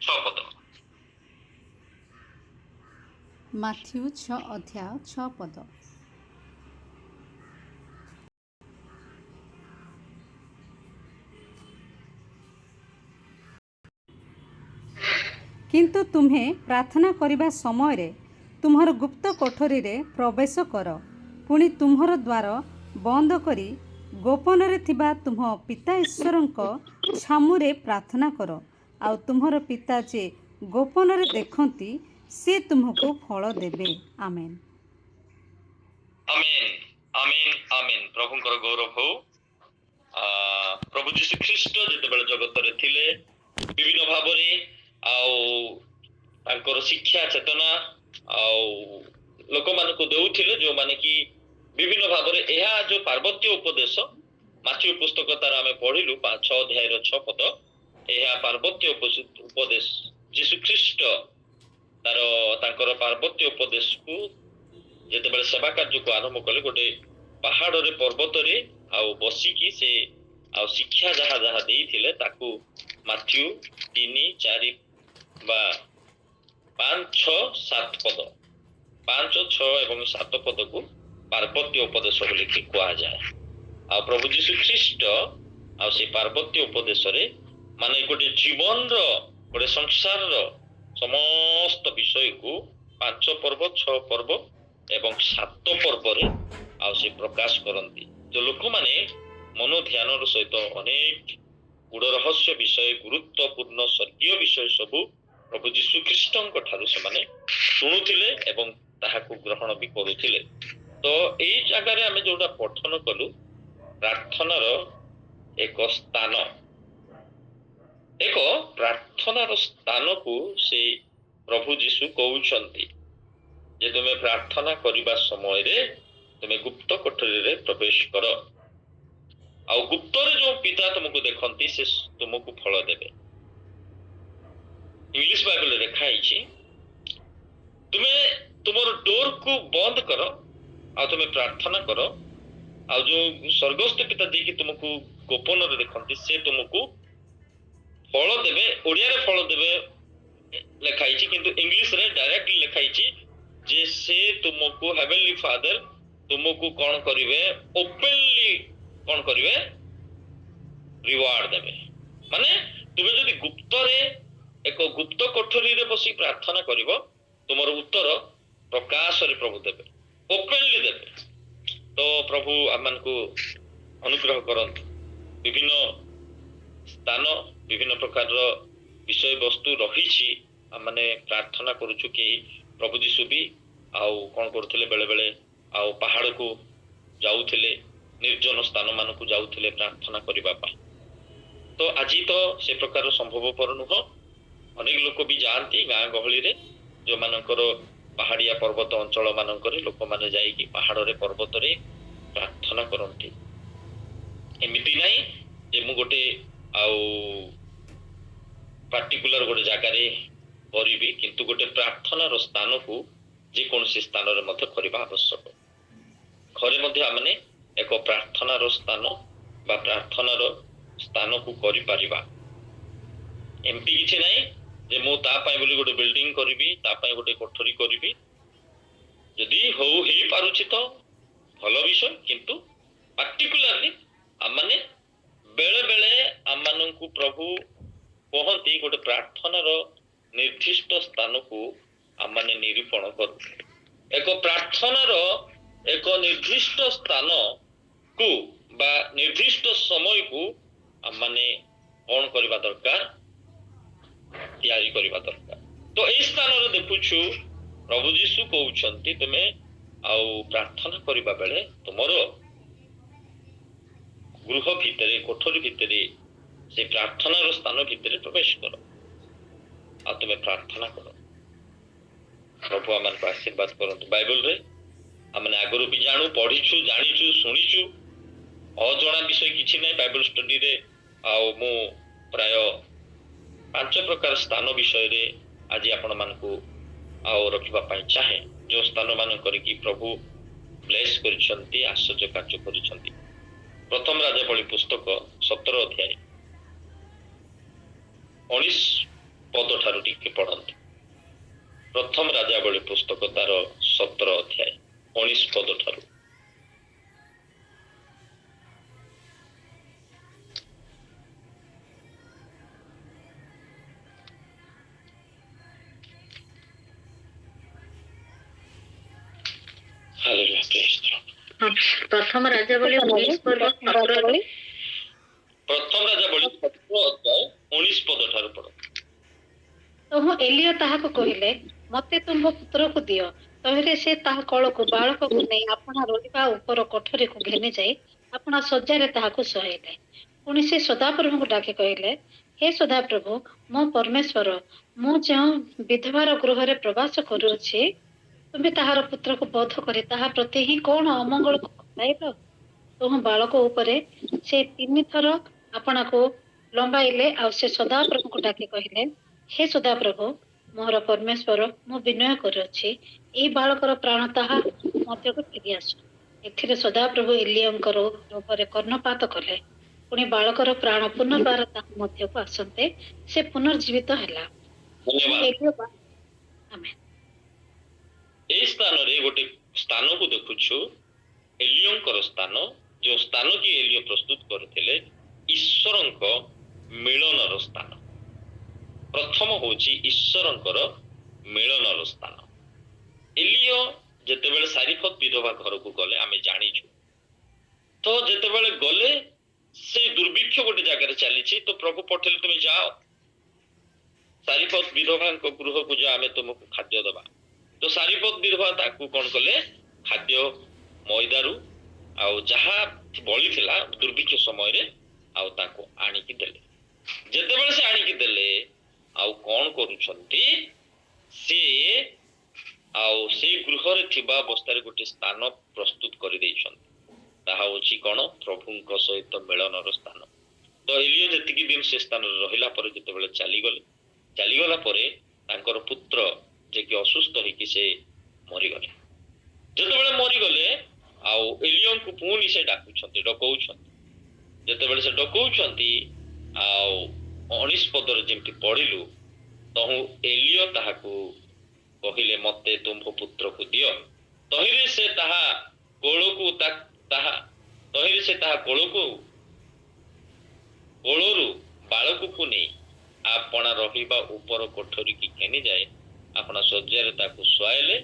6 ପଦ। ମାଥ୍ୟୁ 6 ଅଧ୍ୟାୟ 6 ପଦ। କିନ୍ତୁ ତୁମ୍ଭେ ପ୍ରାର୍ଥନା କରିବା ସମୟରେ ତୁମ୍ଭର ଗୁପ୍ତ କୋଠରୀରେ ପ୍ରବେଶ କର, ପୁଣି ତୁମ୍ଭର ଦ୍ୱାର ବନ୍ଦ କରି ଗୋପନରେ ଥିବା ତୁମ୍ଭ ପିତା ଈଶ୍ୱରଙ୍କ ଛାମୁରେ ପ୍ରାର୍ଥନା କର, ଆଉ ତୁମ୍ଭର ପିତା ଯେ ଗୋପନରେ ଦେଖନ୍ତି ସେ ତୁମ୍ଭକୁ ଫଳ ଦେବେ। ଆମେନ୍। ଆମେନ୍ ଆମେନ୍ ଆମେନ୍। ପ୍ରଭୁଙ୍କର ଗୌରବ ହଉ। ପ୍ରଭୁ ଯୀଶୁ ଖ୍ରୀଷ୍ଟ ଯେତେବେଳେ ଜଗତରେ ଥିଲେ ବିଭିନ୍ନ ଭାବରେ ଆଉ ତାଙ୍କର ଶିକ୍ଷା ଚେତନା ଆଉ ଲୋକମାନଙ୍କୁ ଦେଉଥିଲେ, ଯୋଉମାନେ କି ବିଭିନ୍ନ ଭାବରେ ଏହା ଯୋଉ ପାର୍ବତ୍ୟ ଉପଦେଶ ମାଥ୍ୟୁ ପୁସ୍ତକ ତାର ଆମେ ପଢିଲୁ 6 ଅଧ୍ୟାୟର 6 ପଦ, ଏହା ପାର୍ବତ୍ୟ ଉପଦେଶ ଯୀଶୁ ଖ୍ରୀଷ୍ଟ ତାଙ୍କର ପାର୍ବତ୍ୟ ଉପଦେଶକୁ ଯେତେବେଳେ ସେବା କାର୍ଯ୍ୟକୁ ଆରମ୍ଭ କଲେ, ଗୋଟେ ପାହାଡରେ ପର୍ବତରେ ଆଉ ବସିକି ସେ ଆଉ ଶିକ୍ଷା ଯାହା ଯାହା ଦେଇଥିଲେ ତାକୁ ମାଥ୍ୟୁ 3, 4 ବା 5, 6, 7 ପଦ, 5, 6 ଏବଂ 7 ପଦକୁ ପାର୍ବତ୍ୟ ଉପଦେଶ ବୋଲି କୁହାଯାଏ। ଆଉ ପ୍ରଭୁ ଯୀଶୁ ଖ୍ରୀଷ୍ଟ ଆଉ ସେ ପାର୍ବତ୍ୟ ଉପଦେଶରେ ମାନେ ଗୋଟେ ଜୀବନର ଗୋଟେ ସଂସାରର ସମସ୍ତ ବିଷୟକୁ 5 ପର୍ବ 6 ପର୍ବ ଏବଂ 7 ପର୍ବରେ ଆଉ ସେ ପ୍ରକାଶ କରନ୍ତି। ଯୋଉ ଲୋକମାନେ ମନ ଧ୍ୟାନର ସହିତ ଅନେକ ଗୁଡ ରହସ୍ୟ ବିଷୟ, ଗୁରୁତ୍ୱପୂର୍ଣ୍ଣ ସ୍ୱର୍ଗୀୟ ବିଷୟ ସବୁ ପ୍ରଭୁ ଯୀଶୁ ଖ୍ରୀଷ୍ଟଙ୍କ ଠାରୁ ସେମାନେ ଶୁଣୁଥିଲେ ଏବଂ ତାହାକୁ ଗ୍ରହଣ ବି କରୁଥିଲେ। ତ ଏଇ ଜାଗାରେ ଆମେ ଯୋଉଟା ପଠନ କଲୁ, ପ୍ରାର୍ଥନାର ଏକ ପ୍ରାର୍ଥନାର ସ୍ଥାନକୁ ସେ ପ୍ରଭୁ ଯୀଶୁ କହୁଛନ୍ତି ଯେ ତୁମେ ପ୍ରାର୍ଥନା କରିବା ସମୟରେ ତୁମେ ଗୁପ୍ତ କୋଠରୀରେ ପ୍ରବେଶ କର, ଆଉ ଗୁପ୍ତରେ ଯୋଉ ପିତା ତୁମକୁ ଦେଖନ୍ତି ସେ ତୁମକୁ ଫଳ ଦେବେ। ଇଂଲିଶ ବାଇବଲରେ ଲେଖା ହେଇଛି, ତୁମେ ତୁମର ଡୋରକୁ ବନ୍ଦ କର ଆଉ ତୁମେ ପ୍ରାର୍ଥନା କର, ଆଉ ଯୋଉ ସ୍ୱର୍ଗସ୍ଥ ପିତା ଦେଇକି ତୁମକୁ ଗୋପନରେ ଦେଖନ୍ତି ସେ ତୁମକୁ ଫଳ ଦେବେ। ଓଡିଆରେ ଫଳ ଦେବେ ଲେଖା ହେଇଛି, କିନ୍ତୁ ଇଂଲିଶରେ ଡାଇରେକ୍ଟଲି ଲେଖା ହେଇଛି ଯେ ସେ ତୁମକୁ ହେଭେନଲି ଫାଦର ତୁମକୁ କଣ କରିବେ, ଓପେନଲି କଣ କରିବେ, ରିୱାର୍ଡ ଦେବେ। ମାନେ ତୁମେ ଯଦି ଗୁପ୍ତରେ ଏକ ଗୁପ୍ତ କୋଠରୀରେ ବସି ପ୍ରାର୍ଥନା କରିବ, ତୁମର ଉତ୍ତର ପ୍ରକାଶରେ ପ୍ରଭୁ ଦେବେ, ଓପେନଲି ଦେବେ। ତ ପ୍ରଭୁ ଆମମାନଙ୍କୁ ଅନୁଗ୍ରହ କରନ୍ତୁ। ବିଭିନ୍ନ ସ୍ଥାନ, ବିଭିନ୍ନ ପ୍ରକାରର ବିଷୟବସ୍ତୁ ରହିଛି, ଆମେ ପ୍ରାର୍ଥନା କରୁଛୁ କି ପ୍ରଭୁ ଯୀଶୁ ବି ଆଉ କଣ କରୁଥିଲେ, ବେଳେ ବେଳେ ଆଉ ପାହାଡକୁ ଯାଉଥିଲେ, ନିର୍ଜନ ସ୍ଥାନ ମାନଙ୍କୁ ଯାଉଥିଲେ ପ୍ରାର୍ଥନା କରିବା ପାଇଁ। ତ ଆଜି ତ ସେ ପ୍ରକାର ସମ୍ଭବପର ନୁହଁ। ଅନେକ ଲୋକ ବି ଯାଆନ୍ତି ଗାଁ ଗହଳିରେ, ଯୋଉମାନଙ୍କର ପାହାଡିଆ ପର୍ବତ ଅଞ୍ଚଳ ମାନଙ୍କରେ ଲୋକମାନେ ଯାଇକି ପାହାଡରେ ପର୍ବତରେ ପ୍ରାର୍ଥନା କରନ୍ତି। ଏମିତି ନାହିଁ ଯେ ମୁଁ ଗୋଟେ ଆଉ ପାର୍ଟିକୁଲାର ଗୋଟେ ଜାଗାରେ କରିବି, କିନ୍ତୁ ଗୋଟେ ପ୍ରାର୍ଥନାର ସ୍ଥାନକୁ ଯେକୌଣସି ସ୍ଥାନରେ ମଧ୍ୟ କରିବା ଆବଶ୍ୟକ। ଘରେ ମଧ୍ୟ ଆମେ ଏକ ପ୍ରାର୍ଥନାର ସ୍ଥାନ ବା ପ୍ରାର୍ଥନାର ସ୍ଥାନକୁ କରିପାରିବା। ଏମିତି କିଛି ନାହିଁ ଯେ ମୁଁ ତା ପାଇଁ ବୋଲି ଗୋଟେ ବିଲ୍ଡିଂ କରିବି, ତା ପାଇଁ ଗୋଟେ କୋଠରୀ କରିବି। ଯଦି ହେଇପାରୁଛି ତ ଭଲ ବିଷୟ, କିନ୍ତୁ ପାର୍ଟିକୁଲାରଲି ଆମେ ବେଳେ ବେଳେ ଆମମାନଙ୍କୁ ପ୍ରଭୁ କହନ୍ତି ଗୋଟେ ପ୍ରାର୍ଥନାର ନିର୍ଦ୍ଦିଷ୍ଟ ସ୍ଥାନକୁ ଆମେ ନିରୂପଣ କରୁ। ଏକ ପ୍ରାର୍ଥନାର ଏକ ନିର୍ଦ୍ଦିଷ୍ଟ ସ୍ଥାନକୁ ବା ନିର୍ଦ୍ଦିଷ୍ଟ ସମୟକୁ ଆମେ କଣ କରିବା ଦରକାର, ତିଆରି କରିବା ଦରକାର। ତ ଏଇ ସ୍ଥାନରେ ଦେଖୁଛୁ ପ୍ରଭୁ ଯୀଶୁ କହୁଛନ୍ତି ତୁମେ ଆଉ ପ୍ରାର୍ଥନା କରିବା ବେଳେ ତୁମର ଗୃହ ଭିତରେ, କୋଠରୀ ଭିତରେ, ସେ ପ୍ରାର୍ଥନାର ସ୍ଥାନ ଭିତରେ ପ୍ରବେଶ କର ଆଉ ତୁମେ ପ୍ରାର୍ଥନା କର। ପ୍ରଭୁ ଆମମାନଙ୍କୁ ଆଶୀର୍ବାଦ କରନ୍ତୁ। ବାଇବଲରେ ଆମେ ଆଗରୁ ବି ଜାଣୁ, ପଢିଛୁ, ଜାଣିଛୁ, ଶୁଣିଛୁ, ଅଜଣା ବିଷୟ କିଛି ନାହିଁ ବାଇବଲ ଷ୍ଟଡିରେ। ଆଉ ମୁଁ ପ୍ରାୟ 5 ପ୍ରକାର ସ୍ଥାନ ବିଷୟରେ ଆଜି ଆପଣ ମାନଙ୍କୁ ଆଉ ରଖିବା ପାଇଁ ଚାହେଁ, ଯୋଉ ସ୍ଥାନ ମାନଙ୍କରେ କି ପ୍ରଭୁ ବ୍ଲେସ କରିଛନ୍ତି, ଆଶ୍ଚର୍ଯ୍ୟ କାର୍ଯ୍ୟ କରିଛନ୍ତି। ପ୍ରଥମ ରାଜାବଳୀ ପୁସ୍ତକ 17 ଅଧ୍ୟାୟ 19 ପଦ ଠାରୁ ଟିକେ ପଢନ୍ତୁ। ପ୍ରଥମ ରାଜାବଳୀ ପୁସ୍ତକ ତାର 17 ଅଧ୍ୟାୟ 19 ପଦ ଠାରୁ। ହାଲେଲୁୟା, ପ୍ରେଜ୍ ଦ ଲର୍ଡ। ପ୍ରଥମ ରାଜାବଳୀ 19 ପର୍ବ 17 ପ୍ରଥମ ରାଜାବଳୀ 17 ଅଧ୍ୟାୟ 19 ପଦ ଠାରୁ ପଢନ୍ତୁ। ତହୁ ଏଲିୟ ତାହାକୁ କହିଲେ, ମତେ ତୁମ୍ଭ ପୁତ୍ରକୁ ଦିଅ। ତହିଁରେ ସେ ତାହା କଳକୁ ବାଳକକୁ ନେଇ ଆପଣା ରହିବା ଉପର କୋଠରୀକୁ ଘେନି ଯାଇ ଆପଣା ଶଯ୍ୟାରେ ତାହାକୁ ଶୋଇଲେ। ପୁଣି ସେ ସଦାପ୍ରଭୁଙ୍କୁ ଡାକି କହିଲେ, ହେ ସଦାପ୍ରଭୁ, ମୋ ପରମେଶ୍ୱର, ମୁଁ ଯେଉଁ ବିଧବାର ଗୃହରେ ପ୍ରବାସ କରୁଅଛି, ତୁମେ ତାହାର ପୁତ୍ରକୁ ବଧ କରି ତାହା ପ୍ରତି ହିଁ କଣ ଅମଙ୍ଗଳକୁ ଘଟାଇଲ? ତୋହ ବାଳକ ଉପରେ ସେ 3 ଥର ଆପଣାକୁ ଲମ୍ବାଇଲେ। ଆଉ ସେ ସଦାପ୍ରଭୁଙ୍କୁ ଡାକି କହିଲେ, ହେ ସଦାପ୍ରଭୁ, ମୋର ପରମେଶ୍ୱର, ମୁଁ ବିନୟ କରୁଅଛି, ଏଇ ବାଳକର ପ୍ରାଣ ତାହା ମଧ୍ୟକୁ ଫେରି ଆସୁ। ଏଥିରେ ସଦାପ୍ରଭୁ ଏଲିୟଙ୍କର ରୂପରେ କର୍ଣ୍ଣପାତ କଲେ। ପୁଣି ବାଳକର ପ୍ରାଣ ପୁନର୍ବାର ତାହା ମଧ୍ୟକୁ ଆସନ୍ତେ ସେ ପୁନର୍ଜୀବିତ ହେଲା। ଧନ୍ୟବାଦ। ଆମେ ଏଇ ସ୍ଥାନରେ ଗୋଟେ ସ୍ଥାନକୁ ଦେଖୁଛୁ, ଏଲିୟଙ୍କର ସ୍ଥାନ, ଯେଉଁ ସ୍ଥାନ କି ଏଲିୟ ପ୍ରସ୍ତୁତ କରିଥିଲେ ଈଶ୍ୱରଙ୍କ ମିଳନର ସ୍ଥାନ। ପ୍ରଥମ ହଉଛି ଈଶ୍ୱରଙ୍କର ମିଳନର ସ୍ଥାନ। ଏଲିୟ ଯେତେବେଳେ ସାରିଫତ ବିଧବା ଘରକୁ ଗଲେ ଆମେ ଜାଣିଛୁ, ତ ଯେତେବେଳେ ଗଲେ ସେ ଦୁର୍ଭିକ୍ଷ ଗୋଟେ ଜାଗାରେ ଚାଲିଛି, ତ ପ୍ରଭୁ ପଠେଇଲେ ତୁମେ ଯାଅ ସାରିଫତ ବିଧବାଙ୍କ ଗୃହକୁ ଯାଅ, ଆମେ ତୁମକୁ ଖାଦ୍ୟ ଦେବା। ତ ସାରିଫତ ବିଧବା ତାକୁ କଣ କଲେ, ଖାଦ୍ୟ ମଇଦାରୁ ଆଉ ଯାହା ବଳିଥିଲା ଦୁର୍ଭିକ୍ଷ ସମୟରେ ଆଉ ତାକୁ ଆଣିକି ଦେଲେ। ଯେତେବେଳେ ସେ ଆଣିକି ଦେଲେ, ଆଉ କଣ କରୁଛନ୍ତି, ସିଏ ଆଉ ସେଇ ଗୃହରେ ଥିବା ଅବସ୍ଥାରେ ଗୋଟେ ସ୍ଥାନ ପ୍ରସ୍ତୁତ କରିଦେଇଛନ୍ତି। ତାହା ହଉଛି କଣ, ପ୍ରଭୁଙ୍କ ସହିତ ମିଳନର ସ୍ଥାନ। ତ ଏଲିୟ ଯେତିକି ଦିନ ସେ ସ୍ଥାନରେ ରହିଲା ପରେ ଯେତେବେଳେ ଚାଲିଗଲା ପରେ ତାଙ୍କର ପୁତ୍ର ଯେ କି ଅସୁସ୍ଥ ହେଇକି ସେ ମରିଗଲେ। ଯେତେବେଳେ ମରିଗଲେ, ଆଉ ଏଲିୟଙ୍କୁ ପୁଣି ସେ ଡକଉଛନ୍ତି। ଯେତେବେଳେ ସେ ଡକଉଛନ୍ତି, ଆଉ 19 ପଦରେ ଯେମିତି ପଢିଲୁ, ତହୁ ଏଲିୟ ତାହାକୁ କହିଲେ, ମତେ ତୁମ୍ଭ ପୁତ୍ରକୁ ଦିଅ। ତହିଁରେ ସେ ତାହା କୋଳରୁ ବାଳକକୁ ନେଇ ଆପଣା ରହିବା ଉପର କୋଠରୀକି ଘେନି ଯାଏ ଆପଣା ଶଯ୍ୟାରେ ତାକୁ ଶୁଆଇଲେ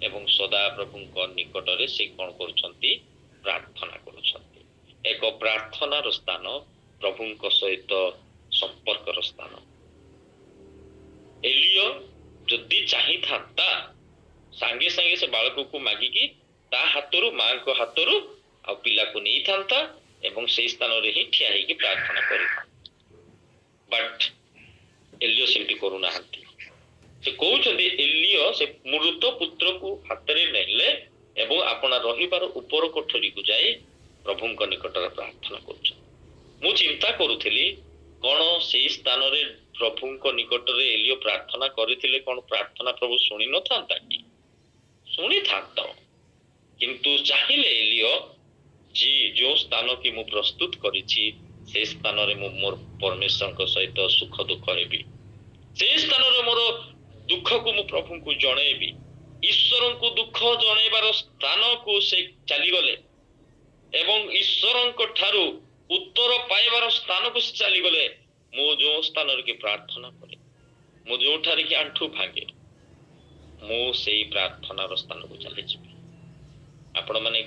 ଏବଂ ସଦାପ୍ରଭୁଙ୍କ ନିକଟରେ ସେ କଣ କରୁଛନ୍ତି, ପ୍ରାର୍ଥନା କରୁଛନ୍ତି। ଏକ ପ୍ରାର୍ଥନାର ସ୍ଥାନ, ପ୍ରଭୁଙ୍କ ସହିତ ସମ୍ପର୍କର ସ୍ଥାନ। ଏଲିୟ ଯଦି ଚାହିଁଥାନ୍ତା ସାଙ୍ଗେ ସାଙ୍ଗେ ସେ ବାଳକକୁ ମାଗିକି ତା ହାତରୁ, ମାଙ୍କ ହାତରୁ ଆଉ ପିଲାକୁ ନେଇଥାନ୍ତା ଏବଂ ସେଇ ସ୍ଥାନରେ ହିଁ ଠିଆ ହେଇକି ପ୍ରାର୍ଥନା କରିଥାନ୍ତା। ବଟ୍ ଏଲିୟ ସେମିତି କରୁନାହାନ୍ତି। ସେ କହୁଛନ୍ତି, ଏଲିୟ ସେ ମୃତ ପୁତ୍ରକୁ ହାତରେ ନେଲେ ଏବଂ ଆପଣା ରହିବାର ଉପର କୋଠରୀକୁ ଯାଇ ପ୍ରଭୁଙ୍କ ନିକଟରେ ପ୍ରାର୍ଥନା କରୁଛନ୍ତି। ମୁଁ ଚିନ୍ତା କରୁଥିଲି, କଣ ସେଇ ସ୍ଥାନରେ ପ୍ରଭୁଙ୍କ ନିକଟରେ ଏଲିୟ ପ୍ରାର୍ଥନା କରିଥିଲେ, କଣ ପ୍ରାର୍ଥନା ପ୍ରଭୁ ଶୁଣି ନଥାନ୍ତା କି? ଶୁଣିଥାନ୍ତ, କିନ୍ତୁ ଚାହିଁଲେ ଏଲିୟ ଯେଉଁ ସ୍ଥାନ କି ମୁଁ ପ୍ରସ୍ତୁତ କରିଛି ସେ ସ୍ଥାନରେ ମୁଁ ମୋର ପରମେଶ୍ୱରଙ୍କ ସହିତ ସୁଖ ଦୁଃଖ ହେବି। ସେଇ ସ୍ଥାନରେ ମୋର ଦୁଃଖକୁ ମୁଁ ପ୍ରଭୁଙ୍କୁ ଜଣେଇବି। ଈଶ୍ୱରଙ୍କୁ ଦୁଃଖ ଜଣେଇବାର ସ୍ଥାନକୁ ସେ ଚାଲିଗଲେ ଏବଂ ଈଶ୍ୱରଙ୍କ ଠାରୁ ଉତ୍ତର ପାଇବାର ସ୍ଥାନକୁ ସେ ଚାଲିଗଲେ। ମୁଁ ଯେଉଁ ସ୍ଥାନରେ କି ପ୍ରାର୍ଥନା କରେ, ମୁଁ ଯେଉଁଠାରେ କି ଆଣ୍ଠୁ ଭାଙ୍ଗେ, ମୁଁ ସେଇ ପ୍ରାର୍ଥନାର ସ୍ଥାନକୁ ଚାଲିଯିବି। ଆପଣମାନେ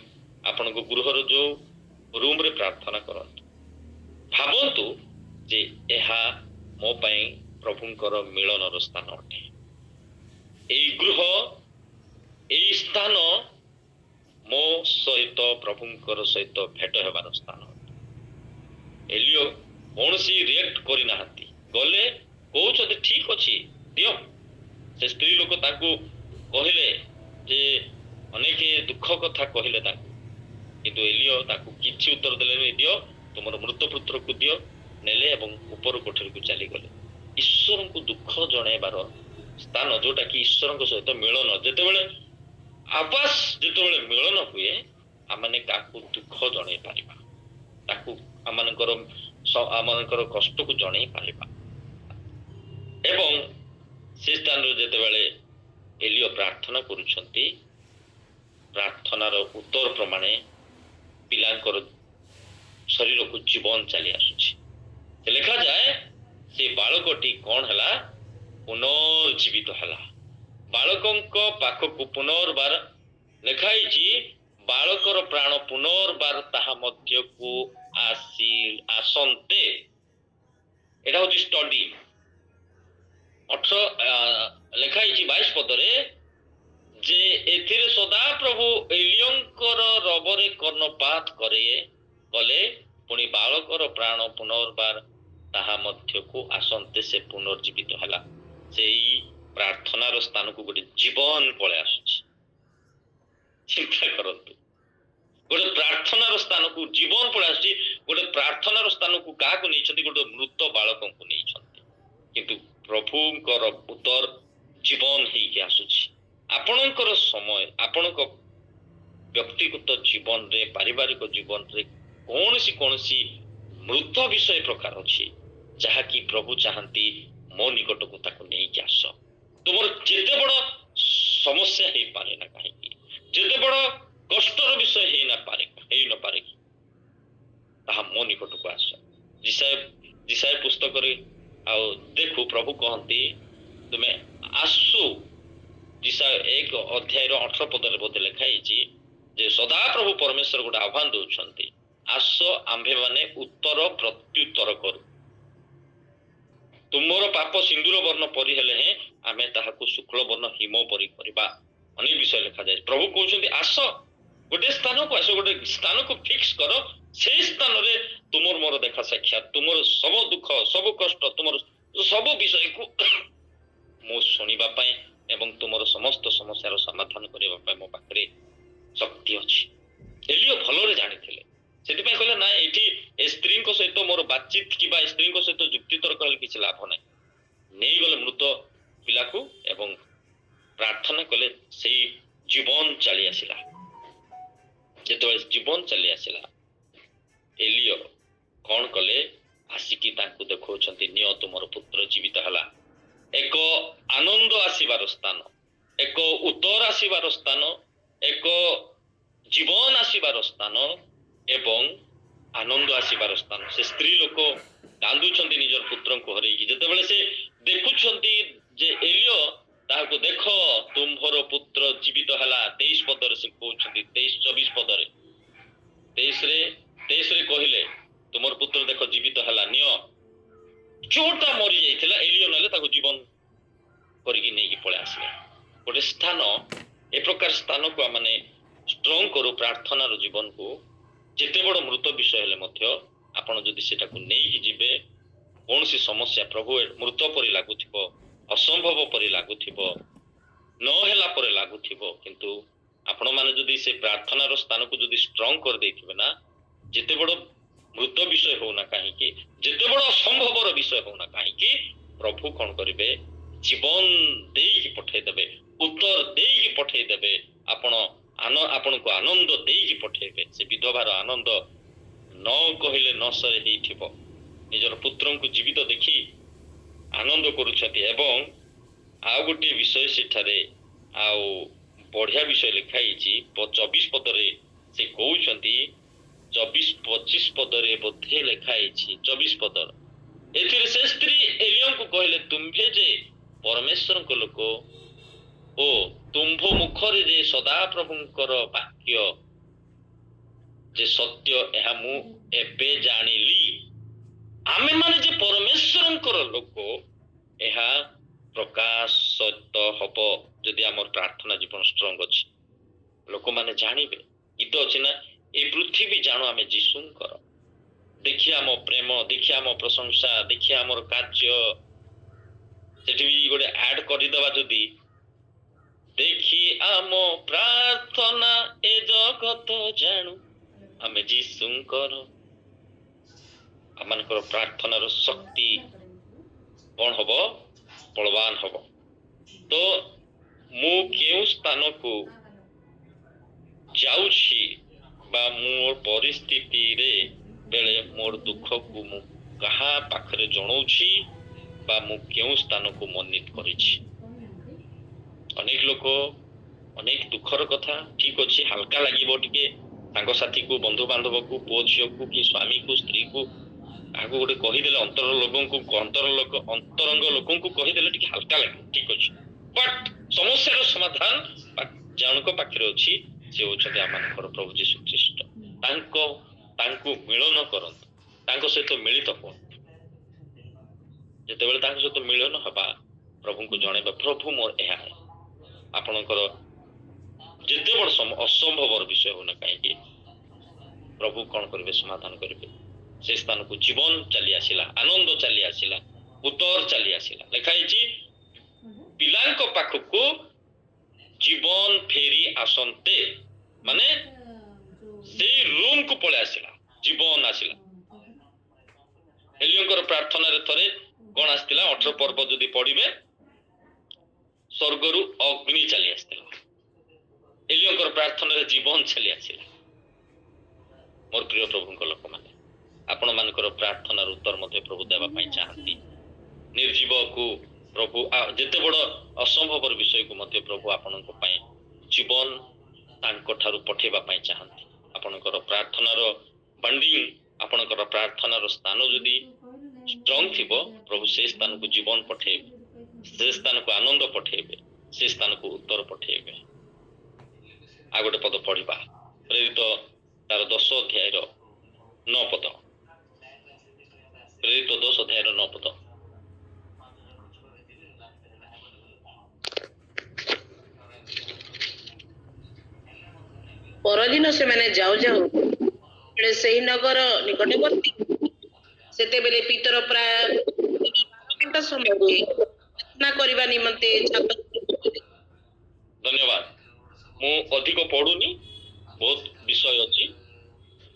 ଆପଣଙ୍କ ଗୃହର ଯୋଉ ରୁମରେ ପ୍ରାର୍ଥନା କରନ୍ତୁ, ଭାବନ୍ତୁ ଯେ ଏହା ମୋ ପାଇଁ ପ୍ରଭୁଙ୍କର ମିଳନର ସ୍ଥାନ ଅଟେ। ଏଇ ଗୃହ, ଏଇ ସ୍ଥାନ ମୋ ସହିତ ପ୍ରଭୁଙ୍କର ସହିତ ଭେଟ ହେବାର ସ୍ଥାନ ଅଟେ। ଏଲିୟ କୌଣସି ରିଏକ୍ଟ କରିନାହାନ୍ତି, ଗଲେ କହୁଛନ୍ତି ଠିକ ଅଛି ଦିଅ। ସେ ସ୍ତ୍ରୀ ଲୋକ ତାଙ୍କୁ କହିଲେ ଯେ ଅନେକ ଦୁଃଖ କଥା କହିଲେ ତାଙ୍କୁ, କିନ୍ତୁ ଏଲିୟ ତାକୁ କିଛି ଉତ୍ତର ଦେଲେନି। ଦିଅ, ତୁମର ମୃତ ପୁତ୍ରକୁ ଦିଅ। ନେଲେ ଏବଂ ଉପର କୋଠରୀକୁ ଚାଲିଗଲେ। ଈଶ୍ୱରଙ୍କୁ ଦୁଃଖ ଜଣେଇବାର ସ୍ଥାନ, ଯୋଉଟା କି ଈଶ୍ୱରଙ୍କ ସହିତ ମିଳନ। ଯେତେବେଳେ ମିଳନ ହୁଏ, ଆମେ କାହାକୁ ଦୁଃଖ ଜଣେଇ ପାରିବା, ତାକୁ ଆମମାନଙ୍କର କଷ୍ଟକୁ ଜଣେଇ ପାରିବା ଏବଂ ସ୍ଥାନରେ ଯେତେବେଳେ ଏଲିଓ ପ୍ରାର୍ଥନା କରୁଛନ୍ତି, ପ୍ରାର୍ଥନାର ଉତ୍ତର ପ୍ରମାଣେ ପିଲାଙ୍କର ଶରୀରକୁ ଜୀବନ ଚାଲି ଆସୁଛି। ଲେଖାଯାଏ ସେ ବାଳକଟି କଣ ହେଲା, ପୁନର୍ଜୀବିତ ହେଲା। ବାଳକଙ୍କ ପାଖକୁ ପୁନର୍ବାର ଲେଖାଇଛି, ବାଳକର ପ୍ରାଣ ପୁନର୍ବାର ତାହା ମଧ୍ୟକୁ ଆସନ୍ତେ। ଏଟା ହଉଛି ଷ୍ଟଡି। 22 ପଦରେ ଯେ ଏଥିରେ ସଦା ପ୍ରଭୁ ଏଲିଓଙ୍କର ରବରେ କର୍ଣ୍ଣପାତ କଲେ, ପୁଣି ବାଳକର ପ୍ରାଣ ପୁନର୍ବାର ତାହା ମଧ୍ୟକୁ ଆସନ୍ତେ ସେ ପୁନର୍ଜୀବିତ ହେଲା। ସେଇ ପ୍ରାର୍ଥନାର ସ୍ଥାନକୁ ଗୋଟେ ଜୀବନ ପଳେଇ ଆସୁଛି। ଚିନ୍ତା କରନ୍ତୁ, ଗୋଟେ ପ୍ରାର୍ଥନାର ସ୍ଥାନକୁ ଜୀବନ ପଳେଇ ଆସୁଛି। ଗୋଟେ ପ୍ରାର୍ଥନାର ସ୍ଥାନକୁ କାହାକୁ ନେଇଛନ୍ତି? ଗୋଟେ ମୃତ ବାଳକଙ୍କୁ ନେଇଛନ୍ତି, କିନ୍ତୁ ପ୍ରଭୁଙ୍କର ଉତ୍ତର ଜୀବନ ହେଇକି ଆସୁଛି। ଆପଣଙ୍କର ସମୟ, ଆପଣଙ୍କ ବ୍ୟକ୍ତିଗତ ଜୀବନରେ, ପାରିବାରିକ ଜୀବନରେ କୌଣସି ମୃତ ବିଷୟ ପ୍ରକାର ଅଛି ଯାହାକି ପ୍ରଭୁ ଚାହାନ୍ତି ମୋ ନିକଟକୁ ତାକୁ ନେଇକି ଆସ। ତୁମର ଯେତେ ବଡ଼ ସମସ୍ୟା ହେଇପାରେ ନା କାହିଁକି, ଯେତେ ବଡ଼ କଷ୍ଟର ବିଷୟ ହେଇନପାରେ କି, ତାହା ମୋ ନିକଟକୁ ଆସ। ଯିଶାୟ ପୁସ୍ତକରେ ଆଉ ଦେଖୁ ପ୍ରଭୁ କହନ୍ତି, ତୁମେ ଆସୁ। ଯିଶାୟ 1 ଅଧ୍ୟାୟର 18 ପଦରେ ବୋଧେ ଲେଖା ହେଇଛି ଯେ ସଦାପ୍ରଭୁ ପରମେଶ୍ୱର ଗୋଟେ ଆହ୍ୱାନ ଦଉଛନ୍ତି, ଆସ ଆମ୍ଭେମାନେ ଉତ୍ତର ପ୍ରତ୍ୟୁତ୍ତର କରୁ। ତୁମର ପାପ ସିନ୍ଦୁର ବର୍ଣ୍ଣ ପରି ହେଲେ ହେଁ ଆମେ ତାହାକୁ ଶୁକ୍ଳ ବର୍ଣ୍ଣ ହିମ ପରି କରିବା। ଅନେକ ବିଷୟ ଲେଖାଯାଏ। ପ୍ରଭୁ କହୁଛନ୍ତି ଆସ, ଗୋଟେ ସ୍ଥାନକୁ ଆସ, ଗୋଟେ ସ୍ଥାନକୁ ଫିକ୍ସ କର। ସେଇ ସ୍ଥାନରେ ତୁମର ମୋର ଦେଖା ସାକ୍ଷାତ, ତୁମର ସବୁ ଦୁଃଖ, ସବୁ କଷ୍ଟ, ତୁମର ସବୁ ବିଷୟକୁ ମୁଁ ଶୁଣିବା ପାଇଁ ଏବଂ ତୁମର ସମସ୍ତ ସମସ୍ୟାର ସମାଧାନ କରିବା ପାଇଁ ମୋ ପାଖରେ ଶକ୍ତି ଅଛି। ଏଲିଓ ଭଲରେ ଜାଣିଥିଲେ, ସେଥିପାଇଁ କହିଲେ ନା, ଏଠି ଏ ସ୍ତ୍ରୀଙ୍କ ସହିତ ମୋର ବାତଚିତ କିମ୍ବା ଏ ସ୍ତ୍ରୀଙ୍କ ସହିତ ଯୁକ୍ତିତର୍କ ହେଲେ କିଛି ଲାଭ ନାହିଁ। ନେଇଗଲେ ମୃତ ପିଲାକୁ ଏବଂ ପ୍ରାର୍ଥନା କଲେ, ସେଇ ଜୀବନ ଚାଲି ଆସିଲା। ଯେତେବେଳେ ଜୀବନ ଚାଲି ଆସିଲା, ଏଲିଓ କଣ କଲେ, ଆସିକି ତାଙ୍କୁ ଦେଖାଉଛନ୍ତି, ନିଅ ତୁମର ପୁତ୍ର ଜୀବିତ ହେଲା। ଏକ ଆନନ୍ଦ ଆସିବାର ସ୍ଥାନ, ଏକ ଉତ୍ତର ଆସିବାର ସ୍ଥାନ, ଏକ ଜୀବନ ଆସିବାର ସ୍ଥାନ ଏବଂ ଆନନ୍ଦ ଆସିବାର ସ୍ଥାନ। ସେ ସ୍ତ୍ରୀ ଲୋକ କାନ୍ଦୁଛନ୍ତି ନିଜର ପୁତ୍ରଙ୍କୁ ହରେଇକି। ଯେତେବେଳେ ସେ ଦେଖୁଛନ୍ତି ଯେ ଏଲିଓ ତାହାକୁ, ଦେଖ ତୁମ୍ଭର ପୁତ୍ର ଜୀବିତ ହେଲା। 23 ପଦରେ ସେ କହୁଛନ୍ତି, 23-24 ପଦରେ 23ରେ କହିଲେ, ତୁମର ପୁତ୍ର ଦେଖ ଜୀବିତ ହେଲା, ନିଅ। ଯୋଉଟା ମରି ଯାଇଥିଲା ଏଲିଓ ନେଲେ ତାକୁ ଜୀବନ କରିକି ନେଇକି ପଳେଇ ଆସିଲେ। ଗୋଟେ ସ୍ଥାନ, ଏ ପ୍ରକାର ସ୍ଥାନକୁ ଆମେ ଷ୍ଟ୍ରଙ୍ଗ କରୁ ପ୍ରାର୍ଥନାର ଜୀବନକୁ। ଯେତେ ବଡ଼ ମୃତ ବିଷୟ ହେଲେ ମଧ୍ୟ ଆପଣ ଯଦି ସେଟାକୁ ନେଇକି ଯିବେ, କୌଣସି ସମସ୍ୟା ପ୍ରଭୁ ମୃତ ପରି ଲାଗୁଥିବ, ଅସମ୍ଭବ ପରି ଲାଗୁଥିବ, ନ ହେଲା ପରି ଲାଗୁଥିବ, କିନ୍ତୁ ଆପଣମାନେ ଯଦି ସେ ପ୍ରାର୍ଥନାର ସ୍ଥାନକୁ ଯଦି ଷ୍ଟ୍ରଙ୍ଗ କରିଦେଇଥିବେ ନା, ଯେତେ ବଡ଼ ମୃତ ବିଷୟ ହଉନା କାହିଁକି, ଯେତେ ବଡ଼ ଅସମ୍ଭବର ବିଷୟ ହଉନା କାହିଁକି, ପ୍ରଭୁ କଣ କରିବେ, ଜୀବନ ଦେଇକି ପଠେଇଦେବେ, ଉତ୍ତର ଦେଇକି ପଠେଇଦେବେ। ଆପଣଙ୍କୁ ଆନନ୍ଦ ଦେଇକି ପଠେଇବେ। ସେ ବିଧବାର ଆନନ୍ଦ ନ କହିଲେ ନ ସରେ ହେଇଥିବ। ନିଜର ପୁତ୍ରଙ୍କୁ ଜୀବିତ ଦେଖି ଆନନ୍ଦ କରୁଛନ୍ତି। ଏବଂ ଆଉ ଗୋଟିଏ ବିଷୟ ସେଠାରେ ଆଉ ବଢିଆ ବିଷୟ ଲେଖା ହେଇଛି 24 ପଦରେ। ସେ କହୁଛନ୍ତି 24-25 ପଦରେ ବୋଧେ ଲେଖା ହେଇଛି 24 ପଦର। ଏଥିରେ ସେ ସ୍ତ୍ରୀ ଏଲିଓଙ୍କୁ କହିଲେ, ତୁମ୍ଭେ ଯେ ପରମେଶ୍ୱରଙ୍କ ଲୋକ ଓ ତୁମ୍ଭ ମୁଖରେ ଯେ ସଦାପ୍ରଭୁଙ୍କର ବାକ୍ୟ ଯେ ସତ୍ୟ, ଏହା ମୁଁ ଏବେ ଜାଣିଲି। ଆମେମାନେ ଯେ ପରମେଶ୍ୱରଙ୍କର ଲୋକ, ଏହା ପ୍ରକାଶିତ ହବ ଯଦି ଆମର ପ୍ରାର୍ଥନା ଜୀବନ ଷ୍ଟ୍ରଙ୍ଗ ଅଛି। ଲୋକମାନେ ଜାଣିବେ। ଗୀତ ଅଛି ନା, ଏ ପୃଥିବୀ ଜାଣୁ ଆମେ ଯୀଶୁଙ୍କର। ଦେଖି ଆମ ପ୍ରେମ, ଦେଖି ଆମ ପ୍ରଶଂସା, ଦେଖି ଆମର କାର୍ଯ୍ୟ। ସେଠି ବି ଗୋଟେ ଆଡ କରିଦେବା, ଯଦି ଦେଖି ଆମ ପ୍ରାର୍ଥନା ଏ ଜଗତ ଜାଣୁ ଆମେ ଯୀଶୁଙ୍କର। ଆମମାନଙ୍କର ପ୍ରାର୍ଥନାର ଶକ୍ତି କଣ ହବ? ବଳବାନ ହବ। ତ ମୁଁ କେଉଁ ସ୍ଥାନକୁ ଯାଉଛି ବା ମୋର ପରିସ୍ଥିତିରେ ବେଳେ ମୋର ଦୁଃଖକୁ ମୁଁ କାହା ପାଖରେ ଜଣାଉଛି ବା ମୁଁ କେଉଁ ସ୍ଥାନକୁ ମନୋନୀତ କରିଛି। ଅନେକ ଲୋକ ଅନେକ ଦୁଃଖର କଥା, ଠିକ ଅଛି, ହାଲକା ଲାଗିବ ଟିକେ ସାଙ୍ଗସାଥୀକୁ, ବନ୍ଧୁବାନ୍ଧବକୁ, ପୁଅ ଝିଅକୁ, କି ସ୍ୱାମୀକୁ, ସ୍ତ୍ରୀକୁ, କାହାକୁ ଗୋଟେ କହିଦେଲେ, ଅନ୍ତରଙ୍ଗ ଲୋକଙ୍କୁ କହିଦେଲେ ଟିକେ ହାଲକା ଲାଗିବ, ଠିକ ଅଛି। ବଟ୍ ସମସ୍ୟାର ସମାଧାନ ଜଣଙ୍କ ପାଖରେ ଅଛି, ସେ ହଉଛନ୍ତି ଆମମାନଙ୍କର ପ୍ରଭୁ ଯୀଶୁ ଖ୍ରୀଷ୍ଟ। ତାଙ୍କୁ ମିଳନ କରନ୍ତୁ, ତାଙ୍କ ସହିତ ମିଳିତ ହୁଅନ୍ତୁ। ଯେତେବେଳେ ତାଙ୍କ ସହିତ ମିଳନ ହେବା, ପ୍ରଭୁଙ୍କୁ ଜଣେଇବା, ପ୍ରଭୁ ମୋର ଏହା ଆପଣଙ୍କର ଯେତେ ବଡ଼ ଅସମ୍ଭବର ବିଷୟ ହଉନା କାହିଁକି, ପ୍ରଭୁ କଣ କରିବେ? ସମାଧାନ କରିବେ। ସେ ସ୍ଥାନକୁ ଜୀବନ ଚାଲି ଆସିଲା, ଆନନ୍ଦ ଚାଲି ଆସିଲା, ଉତ୍ତର ଚାଲି ଆସିଲା। ଲେଖା ହେଇଛି, ପିଲାଙ୍କ ପାଖକୁ ଜୀବନ ଫେରି ଆସନ୍ତେ, ମାନେ ସେଇ ରୁମକୁ ପଳେଇ ଆସିଲା, ଜୀବନ ଆସିଲା। ଏଲିୟଙ୍କର ପ୍ରାର୍ଥନାରେ ଥରେ କଣ ଆସିଥିଲା? 18 ପର୍ବ ଯଦି ପଢିବେ, ସ୍ୱର୍ଗରୁ ଅଗ୍ନି ଚାଲି ଆସିଥିଲା। ଏଲିୟଙ୍କର ପ୍ରାର୍ଥନାରେ ଜୀବନ ଚାଲି ଆସିଲା। ମୋର ପ୍ରିୟ ପ୍ରଭୁଙ୍କ ଲୋକମାନେ, ଆପଣ ମାନଙ୍କର ପ୍ରାର୍ଥନାର ଉତ୍ତର ମଧ୍ୟ ପ୍ରଭୁ ଦେବା ପାଇଁ ଚାହାନ୍ତି। ନିର୍ଜୀବକୁ ପ୍ରଭୁ ଯେତେ ବଡ଼ ଅସମ୍ଭବର ବିଷୟକୁ ମଧ୍ୟ ପ୍ରଭୁ ଆପଣଙ୍କ ପାଇଁ ଜୀବନ ତାଙ୍କ ଠାରୁ ପଠେଇବା ପାଇଁ ଚାହାନ୍ତି। ଆପଣଙ୍କର ପ୍ରାର୍ଥନାର ବଣ୍ଡିଂ, ଆପଣଙ୍କର ପ୍ରାର୍ଥନାର ସ୍ଥାନ ଯଦି ଷ୍ଟ୍ରଙ୍ଗ ଥିବ, ପ୍ରଭୁ ସେ ସ୍ଥାନକୁ ଜୀବନ ପଠେଇବେ, ସେ ସ୍ଥାନକୁ ଆନନ୍ଦ ପଠେଇବେ, ସେ ସ୍ଥାନକୁ ଉତ୍ତର ପଠେଇବେ। ଆଉ ଗୋଟେ ପଦ ପଢିବା, ପ୍ରେରିତ ତାର 10 ଅଧ୍ୟାୟର 9 ପଦ। ପ୍ରେରିତ 10 ଅଧ୍ୟାୟର 9 ପଦ। ପରଦିନ ସେମାନେ ଯାଉ ଯାଉ ସେହି ନଗର ନିକଟବର୍ତ୍ତୀ, ସେତେବେଳେ ପିତର ପ୍ରାୟ 12 ଘଣ୍ଟା ସମୟରେ ପ୍ରାର୍ଥନା କରିବା ନିମନ୍ତେ ଛାତ। ଧନ୍ୟବାଦ। ମୁଁ ଅଧିକ ପଢୁନି, ବହୁତ ବିଷୟ ଅଛି।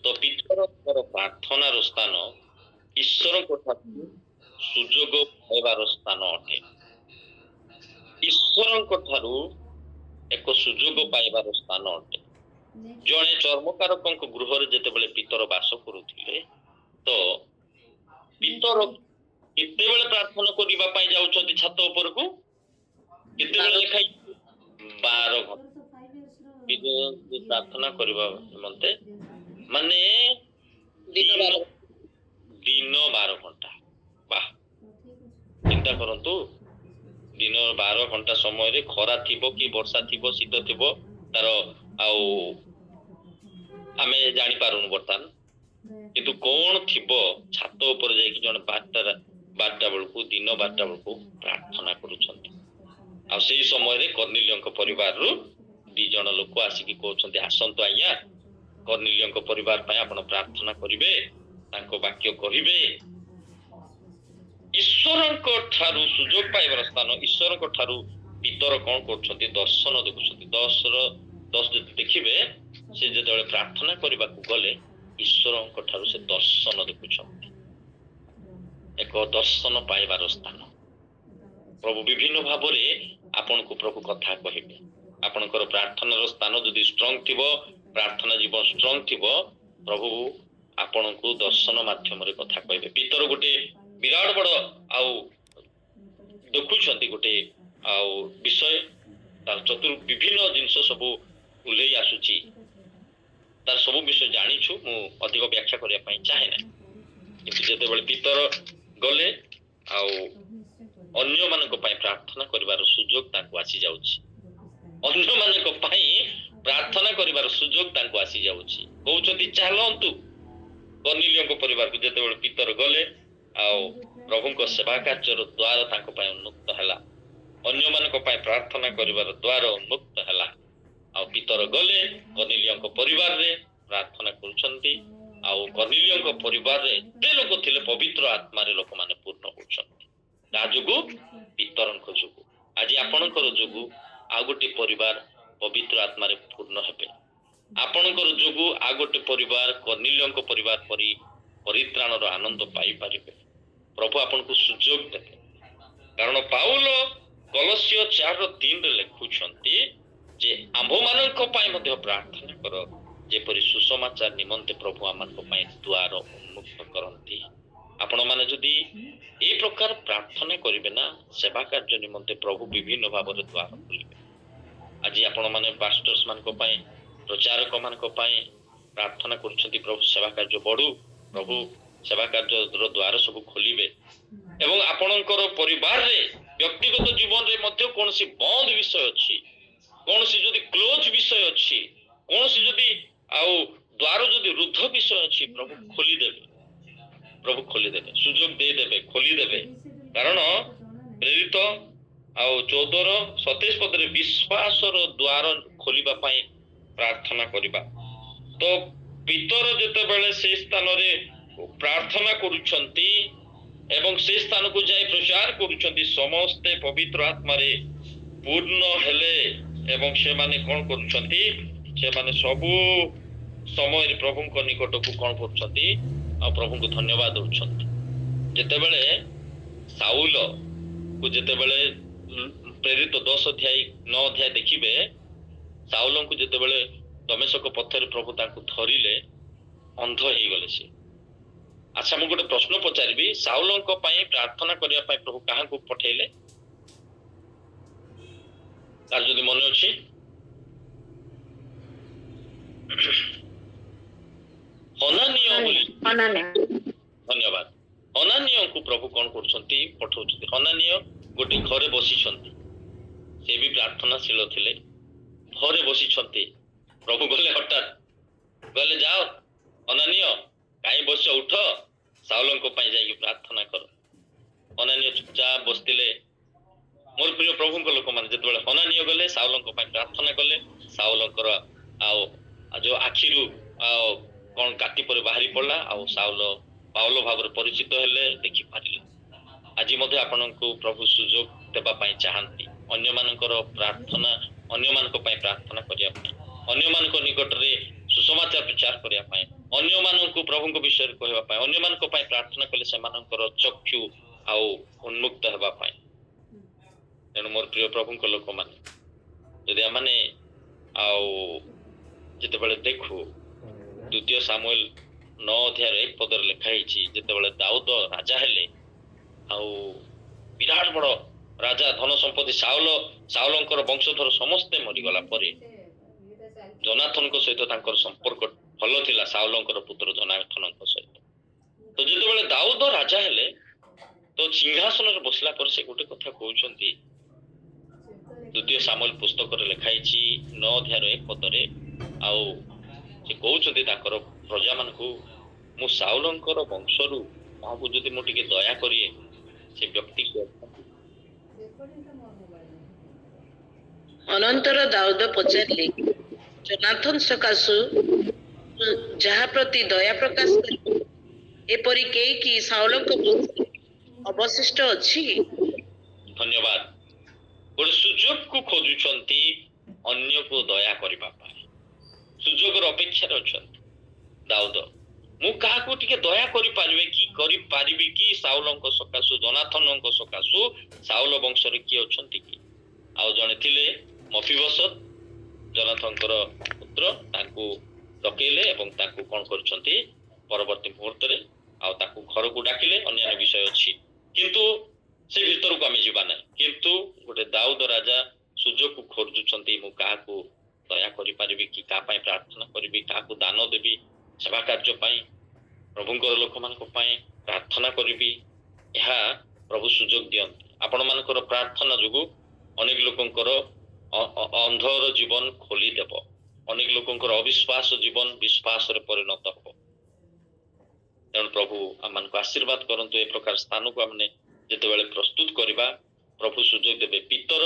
ତ ପିତରଙ୍କର ପ୍ରାର୍ଥନାର ସ୍ଥାନ ଈଶ୍ୱରଙ୍କ ଠାରୁ ସୁଯୋଗ ପାଇବାର ସ୍ଥାନ ଅଟେ। ଈଶ୍ୱରଙ୍କ ଠାରୁ ଏକ ସୁଯୋଗ ପାଇବାର ସ୍ଥାନ ଅଟେ। ଜଣେ ଚର୍ମକାରକଙ୍କ ଗୃହରେ ଯେତେବେଳେ ପିତର ବାସ କରୁଥିଲେ, ତ ପିତର କେତେବେଳେ ପ୍ରାର୍ଥନା କରିବା ପାଇଁ ଯାଉଛନ୍ତି ଛାତ ଉପରକୁ? କେତେବେଳେ ଲେଖାଇ? 12 ଘଣ୍ଟା ପ୍ରାର୍ଥନା କରିବା ନିମନ୍ତେ, ମାନେ ଦିନ 12 ଘଣ୍ଟା। ବାଃ, ଚିନ୍ତା କରନ୍ତୁ, ଦିନ 12 ଘଣ୍ଟା ସମୟରେ ଖରା ଥିବ କି ବର୍ଷା ଥିବ, ଶୀତ ଥିବ, ତାର ଆଉ ଆମେ ଜାଣିପାରୁନୁ ବର୍ତ୍ତମାନ, କିନ୍ତୁ କଣ ଥିବ ଛାତ ଉପରେ ଯାଇକି ଜଣେ 12ଟା ବେଳକୁ, ଦିନ 12ଟା ବେଳକୁ ପ୍ରାର୍ଥନା କରୁଛନ୍ତି। ଆଉ ସେଇ ସମୟରେ କର୍ନେଲିୟଙ୍କ ପରିବାରରୁ 2 ଜଣ ଲୋକ ଆସିକି କହୁଛନ୍ତି, ଆସନ୍ତୁ ଆଜ୍ଞା, କର୍ନେଲିୟଙ୍କ ପରିବାର ପାଇଁ ଆପଣ ପ୍ରାର୍ଥନା କରିବେ, ତାଙ୍କ ବାକ୍ୟ କହିବେ। ଈଶ୍ୱରଙ୍କ ଠାରୁ ସୁଯୋଗ ପାଇବାର ସ୍ଥାନ, ଈଶ୍ୱରଙ୍କ ଠାରୁ ପିତର କଣ କରୁଛନ୍ତି? ଦର୍ଶନ ଦେଖୁଛନ୍ତି। 10 ଯଦି ଦେଖିବେ, ସେ ଯେତେବେଳେ ପ୍ରାର୍ଥନା କରିବାକୁ ଗଲେ, ଈଶ୍ୱରଙ୍କ ଠାରୁ ସେ ଦର୍ଶନ ଦେଖୁଛନ୍ତି। ଏକ ଦର୍ଶନ ପାଇବାର ସ୍ଥାନ। ପ୍ରଭୁ ବିଭିନ୍ନ ଭାବରେ ଆପଣଙ୍କୁ ପ୍ରଭୁ କଥା କହିବେ। ଆପଣଙ୍କର ପ୍ରାର୍ଥନାର ସ୍ଥାନ ଯଦି ଷ୍ଟ୍ରଙ୍ଗ ଥିବ, ପ୍ରାର୍ଥନା ଜୀବନ ଷ୍ଟ୍ରଙ୍ଗ ଥିବ, ପ୍ରଭୁ ଆପଣଙ୍କୁ ଦର୍ଶନ ମାଧ୍ୟମରେ କଥା କହିବେ। ପିତର ଗୋଟେ ବିରାଟ ବଡ ଆଉ ଦେଖୁଛନ୍ତି ଗୋଟେ ଆଉ ବିଷୟ, ତାର ବିଭିନ୍ନ ଜିନିଷ ସବୁ ଉଲ୍ଲେଇ ଆସୁଛି, ତାର ସବୁ ବିଷୟ ଜାଣିଛୁ, ମୁଁ ଅଧିକ ବ୍ୟାଖ୍ୟା କରିବା ପାଇଁ ଚାହେଁ ନାହିଁ। କିନ୍ତୁ ଯେତେବେଳେ ପିତର ଗଲେ, ଆଉ ଅନ୍ୟମାନଙ୍କ ପାଇଁ ପ୍ରାର୍ଥନା କରିବାର ସୁଯୋଗ ତାଙ୍କୁ ଆସିଯାଉଛି। ଅନ୍ୟମାନଙ୍କ ପାଇଁ ପ୍ରାର୍ଥନା କରିବାର ସୁଯୋଗ ତାଙ୍କୁ ଆସିଯାଉଛି। କହୁଛନ୍ତି, ଚାଲନ୍ତୁ। କର୍ନେଲିୟଙ୍କ ପରିବାରକୁ ଯେତେବେଳେ ପିତର ଗଲେ, ଆଉ ପ୍ରଭୁଙ୍କ ସେବା କାର୍ଯ୍ୟର ଦ୍ୱାର ତାଙ୍କ ପାଇଁ ଉନ୍ମୁକ୍ତ ହେଲା, ଅନ୍ୟମାନଙ୍କ ପାଇଁ ପ୍ରାର୍ଥନା କରିବାର ଦ୍ୱାର ଉନ୍ମୁକ୍ତ ହେଲା। ଆଉ ପିତର ଗଲେ କର୍ନେଲିୟଙ୍କ ପରିବାରରେ ପ୍ରାର୍ଥନା କରୁଛନ୍ତି। ଆଉ କର୍ନେଲିୟଙ୍କ ପରିବାରରେ ଏତେ ଲୋକ ଥିଲେ, ପବିତ୍ର ଆତ୍ମାରେ ଲୋକମାନେ ପୂର୍ଣ୍ଣ ହଉଛନ୍ତି। ତା ଯୋଗୁ, ପିତରଙ୍କ ଯୋଗୁ। ଆଜି ଆପଣଙ୍କର ଯୋଗୁ ଆଉ ଗୋଟେ ପରିବାର ପବିତ୍ର ଆତ୍ମାରେ ପୂର୍ଣ୍ଣ ହେବେ। ଆପଣଙ୍କର ଯୋଗୁ ଆଉ ଗୋଟେ ପରିବାର କର୍ନେଲିୟଙ୍କ ପରିବାର ପରି ପରିତ୍ରାଣର ଆନନ୍ଦ ପାଇପାରିବେ। ପ୍ରଭୁ ଆପଣଙ୍କୁ ସୁଯୋଗ ଦେବେ। କାରଣ ପାଉଲ କଲସ୍ୟ 4:3 ଲେଖୁଛନ୍ତି ଯେ, ଆମ୍ଭମାନଙ୍କ ପାଇଁ ମଧ୍ୟ ପ୍ରାର୍ଥନା କର, ଯେପରି ସୁସମାଚାର ନିମନ୍ତେ ପ୍ରଭୁ ଆମମାନଙ୍କ ପାଇଁ ଦ୍ୱାର ଉନ୍ମୁକ୍ତ କରନ୍ତି। ଆପଣମାନେ ଯଦି এই ପ୍ରକାର ପ୍ରାର୍ଥନା କରିବେ ନା, ସେବା କାର୍ଯ୍ୟ ନିମନ୍ତେ ପ୍ରଭୁ ବିଭିନ୍ନ ଭାବରେ ଦ୍ୱାର ଖୋଲିବେ। ଆଜି ଆପଣମାନେ ପାଷ୍ଟର୍ସ ମାନଙ୍କ ପାଇଁ ପ୍ରଚାରକ ମାନଙ୍କ ପାଇଁ ପ୍ରାର୍ଥନା କରୁଛନ୍ତି ପ୍ରଭୁ ସେବା କାର୍ଯ୍ୟ ବଢୁ, ପ୍ରଭୁ ସେବା କାର୍ଯ୍ୟର ଦ୍ୱାର ସବୁ ଖୋଲିବେ ଏବଂ ଆପଣଙ୍କର ପରିବାରରେ ବ୍ୟକ୍ତିଗତ ଜୀବନରେ ମଧ୍ୟ କୌଣସି ବନ୍ଦ ବିଷୟ ଅଛି, କୌଣସି ଯଦି କ୍ଲୋଜ ବିଷୟ ଅଛି, କୌଣସି ଯଦି ଆଉ ଦ୍ୱାର ଯଦି ରୁଦ୍ଧ ବିଷୟ ଅଛି, ପ୍ରଭୁ ଖୋଲିଦେବେ, ପ୍ରଭୁ ଖୋଲିଦେବେ, ସୁଯୋଗ ଦେଇଦେବେ, ଖୋଲିଦେବେ। କାରଣ ପ୍ରେରିତ ଆଉ 14:27 ପଦରେ ବିଶ୍ୱାସର ଦ୍ୱାର ଖୋଲିବା ପାଇଁ ପ୍ରାର୍ଥନା କରିବା। ତ ପିତର ଯେତେବେଳେ ସେ ସ୍ଥାନରେ ପ୍ରାର୍ଥନା କରୁଛନ୍ତି ଏବଂ ସେ ସ୍ଥାନକୁ ଯାଇ ପ୍ରଚାର କରୁଛନ୍ତି, ସମସ୍ତେ ପବିତ୍ର ଆତ୍ମାରେ ପୂର୍ଣ୍ଣ ହେଲେ ଏବଂ ସେମାନେ କଣ କରୁଛନ୍ତି, ସେମାନେ ସବୁ ସମୟରେ ପ୍ରଭୁଙ୍କ ନିକଟକୁ କଣ କରୁଛନ୍ତି, ଆଉ ପ୍ରଭୁଙ୍କୁ ଧନ୍ୟବାଦ ଦଉଛନ୍ତି। ଯେତେବେଳେ ସାଉଲକୁ ଯେତେବେଳେ ପ୍ରେରିତ 10:9 ଦେଖିବେ, ସାଉଲଙ୍କୁ ଯେତେବେଳେ ଦମେଶକ ପଥରେ ପ୍ରଭୁ ତାଙ୍କୁ ଧରିଲେ, ଅନ୍ଧ ହେଇଗଲେ ସେ। ଆଚ୍ଛା, ମୁଁ ଗୋଟେ ପ୍ରଶ୍ନ ପଚାରିବି, ସାଉଲଙ୍କ ପାଇଁ ପ୍ରାର୍ଥନା କରିବା ପାଇଁ ପ୍ରଭୁ କାହାକୁ ପଠେଇଲେ? ତାର ଯଦି ମନେ ଅଛି, ହନାନିୟ ବୋଲି। ଧନ୍ୟବାଦ। ହନାନିୟଙ୍କୁ ପ୍ରଭୁ କଣ କରୁଛନ୍ତି, ପଠାଉଛନ୍ତି। ହନାନିୟ ଗୋଟେ ଘରେ ବସିଛନ୍ତି, ସେ ବି ପ୍ରାର୍ଥନାଶୀଳ ଥିଲେ, ଘରେ ବସିଛନ୍ତି। ପ୍ରଭୁ ଗଲେ, ହଠାତ୍ ଗଲେ, ଯାଅ ହନାନିୟ, କାହିଁ ବସିଛ, ଉଠ, ସାଉଲଙ୍କ ପାଇଁ ଯାଇକି ପ୍ରାର୍ଥନା କର। ହନାନିୟ ଚୁପଚାପ ବସିଥିଲେ। ମୋର ପ୍ରିୟ ପ୍ରଭୁଙ୍କ ଲୋକମାନେ, ଯେତେବେଳେ ହନାନିୟ ଗଲେ ସାଉଲଙ୍କ ପାଇଁ ପ୍ରାର୍ଥନା କଲେ, ସାଉଲଙ୍କର ଆଉ ଯୋଉ ଆଖିରୁ ଆଉ କଣ କାତି ପରେ ବାହାରି ପଡିଲା, ଆଉ ସାଉଲ ପାଉଲ ଭାବରେ ପରିଚିତ ହେଲେ, ଦେଖିପାରିଲେ। ଆଜି ମଧ୍ୟ ଆପଣଙ୍କୁ ପ୍ରଭୁ ସୁଯୋଗ ଦେବା ପାଇଁ ଚାହାନ୍ତି, ଅନ୍ୟମାନଙ୍କର ପ୍ରାର୍ଥନା, ଅନ୍ୟମାନଙ୍କ ପାଇଁ ପ୍ରାର୍ଥନା କରିବା ପାଇଁ, ଅନ୍ୟମାନଙ୍କ ନିକଟରେ ସୁସମାଚାର ପ୍ରଚାର କରିବା ପାଇଁ, ଅନ୍ୟମାନଙ୍କୁ ପ୍ରଭୁଙ୍କ ବିଷୟରେ କହିବା ପାଇଁ, ଅନ୍ୟମାନଙ୍କ ପାଇଁ ପ୍ରାର୍ଥନା କଲେ ସେମାନଙ୍କର ଚକ୍ଷୁ ଆଉ ଉନ୍ମୁକ୍ତ ହେବା ପାଇଁ। ତେଣୁ ମୋର ପ୍ରିୟ ପ୍ରଭୁଙ୍କ ଲୋକମାନେ, ଯଦି ଆମେ ଆଉ ଯେତେବେଳେ ଦେଖୁ 2 ସାମୁଏଲ 9:1 ଲେଖା ହେଇଛି, ଯେତେବେଳେ ଦାଉଦ ରାଜା ହେଲେ, ଆଉ ବିରାଟ ବଡ ରାଜା, ଧନ ସମ୍ପତ୍ତି, ସାଉଲଙ୍କର ବଂଶଧର ସମସ୍ତେ ମରିଗଲା ପରେ ଜନାଥନଙ୍କ ସହିତ ତାଙ୍କର ସମ୍ପର୍କ ଭଲ ଥିଲା, ସାଉଲଙ୍କର ପୁତ୍ର ଜନାଥନଙ୍କ ସହିତ। ତ ଯେତେବେଳେ ଦାଉଦ ରାଜା ହେଲେ, ତ ସିଂହାସନରେ ବସିଲା ପରେ ସେ ଗୋଟେ କଥା କହୁଛନ୍ତି, 2 ସାମୁଏଲ ପୁସ୍ତକରେ ଲେଖା ହେଇଛି 9:1 ଆଉ ସେ କହୁଛନ୍ତି ତାଙ୍କର ପ୍ରଜାମାନଙ୍କୁ, ମୁଁ ସାଉଲଙ୍କର ବଂଶରୁ କାହାକୁ ଯଦି ମୁଁ ଟିକେ ଦୟା କରିଏ, ସେ ବ୍ୟକ୍ତି ଅନନ୍ତର ଦାଉଦ ପଚାରିଲେ, ଜନାଥନ ସକାଶୁ ଯାହା ପ୍ରତି ଦୟା ପ୍ରକାଶ କରିବ, ଏପରି କେହି କି ସାଉଲଙ୍କ ବଂଶରେ ଅବଶିଷ୍ଟ ଅଛି? ଧନ୍ୟବାଦ। ଗୋଟେ ସୁଯୋଗକୁ ଖୋଜୁଛନ୍ତି ଅନ୍ୟକୁ ଦୟା କରିବା ପାଇଁ, ସୁଯୋଗର ଅପେକ୍ଷାରେ ଅଛନ୍ତି ଦାଉଦ। ମୁଁ କାହାକୁ ଟିକେ ଦୟା କରିପାରିବି କି ସାଉଲଙ୍କ ସକାଶୁ, ଜନାଥନଙ୍କ ସକାଶୁ, ସାଉଲ ବଂଶରେ କିଏ ଅଛନ୍ତି କି? ଆଉ ଜଣେ ଥିଲେ ମଫିବସତ, ଜନାଥନଙ୍କର ପୁତ୍ର, ତାଙ୍କୁ ଡକେଇଲେ ଏବଂ ତାଙ୍କୁ କଣ କରୁଛନ୍ତି, ପରବର୍ତ୍ତୀ ମୁହୂର୍ତ୍ତରେ ଆଉ ତାକୁ ଘରକୁ ଡାକିଲେ। ଅନ୍ୟାନ୍ୟ ବିଷୟ ଅଛି, କିନ୍ତୁ ସେ ଭିତରକୁ ଆମେ ଯିବା ନାହିଁ। କିନ୍ତୁ ଗୋଟେ ଦାଉଦ ରାଜା ସୁଯୋଗକୁ ଖୋଜୁଛନ୍ତି, ମୁଁ କାହାକୁ ଦୟା କରିପାରିବି କି, କାହା ପାଇଁ ପ୍ରାର୍ଥନା କରିବି, କାହାକୁ ଦାନ ଦେବି, ସେବା କାର୍ଯ୍ୟ ପାଇଁ, ପ୍ରଭୁଙ୍କର ଲୋକମାନଙ୍କ ପାଇଁ ପ୍ରାର୍ଥନା କରିବି। ଏହା ପ୍ରଭୁ ସୁଯୋଗ ଦିଅନ୍ତି। ଆପଣମାନଙ୍କର ପ୍ରାର୍ଥନା ଯୋଗୁଁ ଅନେକ ଲୋକଙ୍କର ଅନ୍ଧର ଜୀବନ ଖୋଲିଦେବ, ଅନେକ ଲୋକଙ୍କର ଅବିଶ୍ୱାସ ଜୀବନ ବିଶ୍ୱାସରେ ପରିଣତ ହବ। ତେଣୁ ପ୍ରଭୁ ଆମମାନଙ୍କୁ ଆଶୀର୍ବାଦ କରନ୍ତୁ। ଏ ପ୍ରକାର ସ୍ଥାନକୁ ଆମେ ଯେତେବେଳେ ପ୍ରସ୍ତୁତ କରିବା, ପ୍ରଭୁ ସୁଯୋଗ ଦେବେ। ପିତର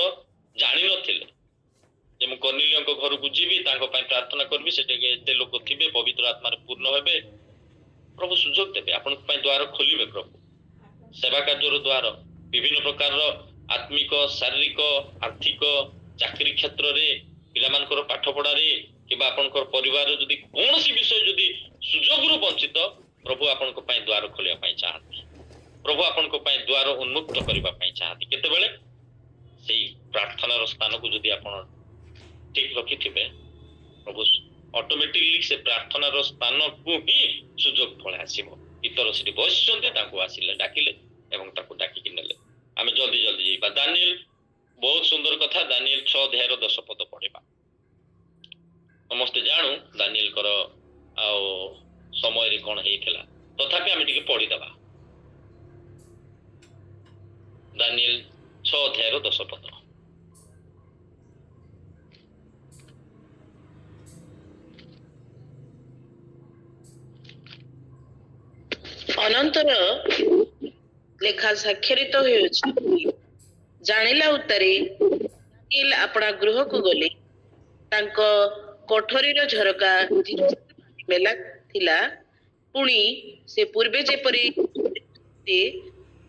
ଜାଣିନଥିଲେ ଯେ ମୁଁ କର୍ଣ୍ଣିଲିୟଙ୍କ ଘରକୁ ଯିବି, ତାଙ୍କ ପାଇଁ ପ୍ରାର୍ଥନା କରିବି, ସେଠିକି ଏତେ ଲୋକ ଥିବେ, ପବିତ୍ର ଆତ୍ମାରେ ପୂର୍ଣ୍ଣ ହେବେ, ପ୍ରଭୁ ସୁଯୋଗ ଦେବେ, ଆପଣଙ୍କ ପାଇଁ ଦ୍ୱାର ଖୋଲିବେ। ପ୍ରଭୁ ସେବା କାର୍ଯ୍ୟର ଦ୍ୱାର, ବିଭିନ୍ନ ପ୍ରକାରର ଆତ୍ମିକ, ଶାରୀରିକ, ଆର୍ଥିକ, ଚାକିରୀ କ୍ଷେତ୍ରରେ, ପିଲାମାନଙ୍କର ପାଠ ପଢାରେ, କିମ୍ବା ଆପଣଙ୍କର ପରିବାରରେ ଯଦି କୌଣସି ବିଷୟ ଯଦି ସୁଯୋଗରୁ ବଞ୍ଚିତ, ପ୍ରଭୁ ଆପଣଙ୍କ ପାଇଁ ଦ୍ୱାର ଖୋଲିବା ପାଇଁ ଚାହାନ୍ତି। ପ୍ରଭୁ ଆପଣଙ୍କ ପାଇଁ ଦ୍ୱାର ଉନ୍ମୁକ୍ତ କରିବା ପାଇଁ ଚାହାନ୍ତି। କେତେବେଳେ? ସେଇ ପ୍ରାର୍ଥନାର ସ୍ଥାନକୁ ଯଦି ଆପଣ ଠିକ ରଖିଥିବେ, ପ୍ରଭୁ ଅଟୋମେଟିକଲି ସେ ପ୍ରାର୍ଥନାର ସ୍ଥାନକୁ ହିଁ ସୁଯୋଗ ପଳେଇ ଆସିବ। ପିତର ସେଠି ବସିଛନ୍ତି, ତାଙ୍କୁ ଆସିଲେ, ଡାକିଲେ ଏବଂ ତାକୁ ଡାକିକି ନେଲେ। ଆମେ ଜଲ୍ଦି ଯିବା। ଦାନିଏଲ ବହୁତ ସୁନ୍ଦର କଥା। ଦାନିଏଲ 6 ଅଧ୍ୟାୟର 10 ପଦ ପଢିବା। ସମସ୍ତେ ଜାଣୁ ଦାନିଏଲଙ୍କର ଆଉ ସମୟରେ କଣ ହେଇଥିଲା, ତଥାପି ଆମେ ଟିକେ ପଢିଦବା। ଦାନିଏଲ 6 ଅଧ୍ୟାୟର 10 ପଦ। ଅନନ୍ତର ଲେଖା ସ୍ୱାକ୍ଷରିତ ହେଉଛି। ଜାଣିଲା ଉତ୍ତାରେ ଦାନିଏଲ ଆପଣା ଗୃହକୁ ଗଲେ। ତାଙ୍କ କୋଠରୀର ଝରକା ମେଲା ଥିଲା। ପୁଣି ସେ ପୂର୍ବେ ଯେପରି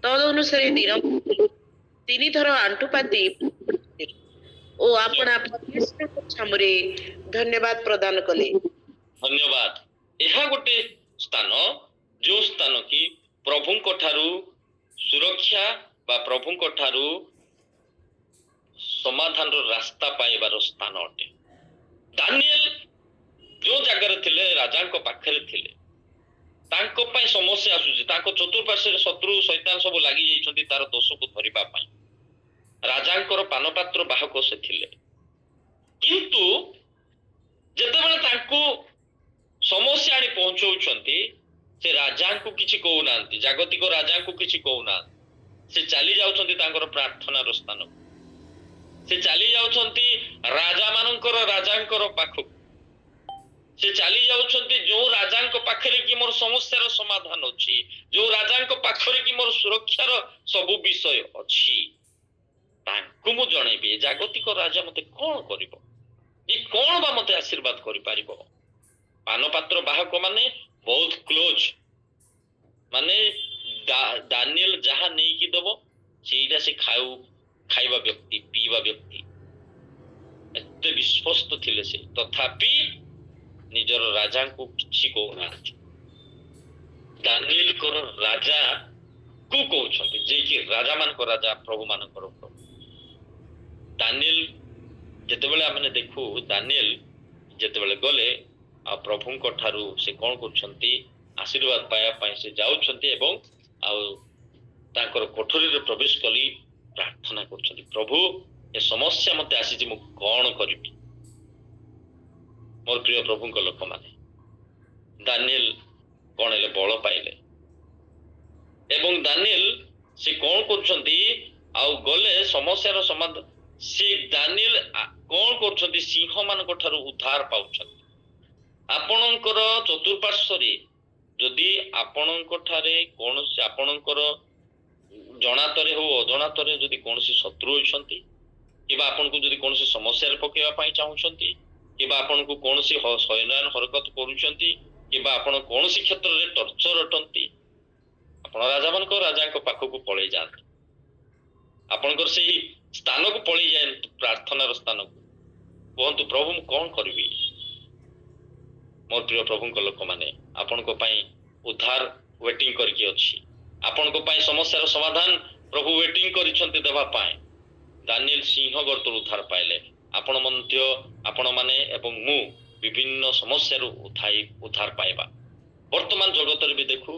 ତଦ ଅନୁସାରେ ଦିନ 3 ଥର ଆଣ୍ଠୁପାତି ଓ ଆପଣା ପରମେଶ୍ୱରଙ୍କ ସାମରେ ଧନ୍ୟବାଦ ପ୍ରଦାନ କଲେ। ଧନ୍ୟବାଦ। ଏହା ଗୋଟେ ସ୍ଥାନ, ଯୋଉ ସ୍ଥାନ କି ପ୍ରଭୁଙ୍କ ଠାରୁ ସୁରକ୍ଷା ବା ପ୍ରଭୁଙ୍କ ଠାରୁ ସମାଧାନର ରାସ୍ତା ପାଇବାର ସ୍ଥାନ ଅଟେ। ଦାନିଏଲ ଯୋଉ ଜାଗାରେ ଥିଲେ, ରାଜାଙ୍କ ପାଖରେ ଥିଲେ, ତାଙ୍କ ପାଇଁ ସମସ୍ୟା ଆସୁଛି। ତାଙ୍କ ଚତୁର୍ପାର୍ଶ୍ୱରେ ଶତ୍ରୁ ଶୈତାନ ସବୁ ଲାଗି ଯାଇଛନ୍ତି ତାର ଦୋଷକୁ ଧରିବା ପାଇଁ। ରାଜାଙ୍କର ପାନପାତ୍ର ବାହକ ସେ ଥିଲେ। କିନ୍ତୁ ଯେତେବେଳେ ତାଙ୍କୁ ସମସ୍ୟା ଆଣି ପହଞ୍ଚଉଛନ୍ତି, ସେ ରାଜାଙ୍କୁ କିଛି କହୁନାହାନ୍ତି, ଜାଗତିକ ରାଜାଙ୍କୁ କିଛି କହୁନାହାନ୍ତି। ସେ ଚାଲି ଯାଉଛନ୍ତି ତାଙ୍କର ପ୍ରାର୍ଥନାର ସ୍ଥାନକୁ। ସେ ଚାଲି ଯାଉଛନ୍ତି ରାଜାଙ୍କର ପାଖକୁ। ସେ ଚାଲି ଯାଉଛନ୍ତି ଯୋଉ ରାଜାଙ୍କ ପାଖରେ କି ମୋର ସମସ୍ୟାର ସମାଧାନ ଅଛି, ଯୋଉ ରାଜାଙ୍କ ପାଖରେ କି ମୋର ସୁରକ୍ଷାର ସବୁ ବିଷୟ ଅଛି। ତାଙ୍କୁ ମୁଁ ଜଣେଇବି ଏ ଜାଗତିକ ରାଜା ମତେ କଣ କରିବ, ଏ କଣ ବା ମତେ ଆଶୀର୍ବାଦ କରିପାରିବ। ପାନପାତ୍ର ବାହକ ମାନେ ବହୁତ କ୍ଲୋଜ, ମାନେ ଦାନିଏଲ ଯାହା ନେଇକି ଦବ ସେଇଟା ସେ ଖାଇବା ବ୍ୟକ୍ତି, ପିଇବା ବ୍ୟକ୍ତି। ଏତେ ବିଶ୍ୱସ୍ତ ଥିଲେ ସେ, ତଥାପି ନିଜର ରାଜାଙ୍କୁ କିଛି କହୁନାହାନ୍ତି। ଦାନିଏଲଙ୍କର ରାଜା କୁ କହୁଛନ୍ତି, ଯିଏକି ରାଜା ମାନଙ୍କ ରାଜା, ପ୍ରଭୁ ମାନଙ୍କର ପ୍ରଭୁ। ଦାନିଏଲ ଯେତେବେଳେ ଆମେ ଦେଖୁ, ଦାନିଏଲ ଯେତେବେଳେ ଗଲେ ଆଉ ପ୍ରଭୁଙ୍କ ଠାରୁ ସେ କଣ କରୁଛନ୍ତି, ଆଶୀର୍ବାଦ ପାଇବା ପାଇଁ ସେ ଯାଉଛନ୍ତି ଏବଂ ଆଉ ତାଙ୍କର କୋଠରୀରେ ପ୍ରବେଶ କରି ପ୍ରାର୍ଥନା କରୁଛନ୍ତି, ପ୍ରଭୁ ଏ ସମସ୍ୟା ମତେ ଆସିଛି, ମୁଁ କଣ କରିବି। ମୋର ପ୍ରିୟ ପ୍ରଭୁଙ୍କ ଲୋକମାନେ, ଦାନିଏଲ କଣ ହେଲେ, ବଳ ପାଇଲେ। ଏବଂ ଦାନିଏଲ ସେ କଣ କରୁଛନ୍ତି, ଆଉ ଗଲେ ସମସ୍ୟାର ସମାଧାନ। ସେ ଦାନିଏଲ କଣ କରୁଛନ୍ତି, ସିଂହ ମାନଙ୍କ ଠାରୁ ଉଦ୍ଧାର ପାଉଛନ୍ତି। ଆପଣଙ୍କର ଚତୁର୍ପାର୍ଶ୍ୱରେ ଯଦି ଆପଣଙ୍କ ଠାରେ କୌଣସି, ଆପଣଙ୍କର ଜଣାତରେ ହଉ ଅଜଣାତରେ ଯଦି କୌଣସି ଶତ୍ରୁ ଅଛନ୍ତି, କିମ୍ବା ଆପଣଙ୍କୁ ଯଦି କୌଣସି ସମସ୍ୟାରେ ପକେଇବା ପାଇଁ ଚାହୁଁଛନ୍ତି, କିମ୍ବା ଆପଣଙ୍କୁ କୌଣସି ହଇରାଣ ହରକତ କରୁଛନ୍ତି, କିମ୍ବା ଆପଣ କୌଣସି କ୍ଷେତ୍ରରେ ଟର୍ଚର ଅଟନ୍ତି, ଆପଣ ରାଜାଙ୍କ ପାଖକୁ ପଳେଇ ଯାଆନ୍ତୁ। ଆପଣଙ୍କର ସେଇ ସ୍ଥାନକୁ ପଳେଇ ଯାଆନ୍ତୁ, ପ୍ରାର୍ଥନାର ସ୍ଥାନକୁ। କୁହନ୍ତୁ, ପ୍ରଭୁ ମୁଁ କଣ କରିବି। ମୋର ପ୍ରିୟ ପ୍ରଭୁଙ୍କ ଲୋକମାନେ, ଆପଣଙ୍କ ପାଇଁ ଉଦ୍ଧାର ୱେଟିଂ କରିକି ଅଛି। ଆପଣଙ୍କ ପାଇଁ ସମସ୍ୟାର ସମାଧାନ ପ୍ରଭୁ ୱେଟିଂ କରିଛନ୍ତି ଦେବା ପାଇଁ। ଦାନିଏଲ ସିଂହ ଗର୍ତ୍ତରୁ ଉଦ୍ଧାର ପାଇଲେ। ଆପଣମାନେ ଏବଂ ମୁଁ ବିଭିନ୍ନ ସମସ୍ୟାରୁ ଉଦ୍ଧାର ପାଇବା। ବର୍ତ୍ତମାନ ଜଗତରେ ବି ଦେଖୁ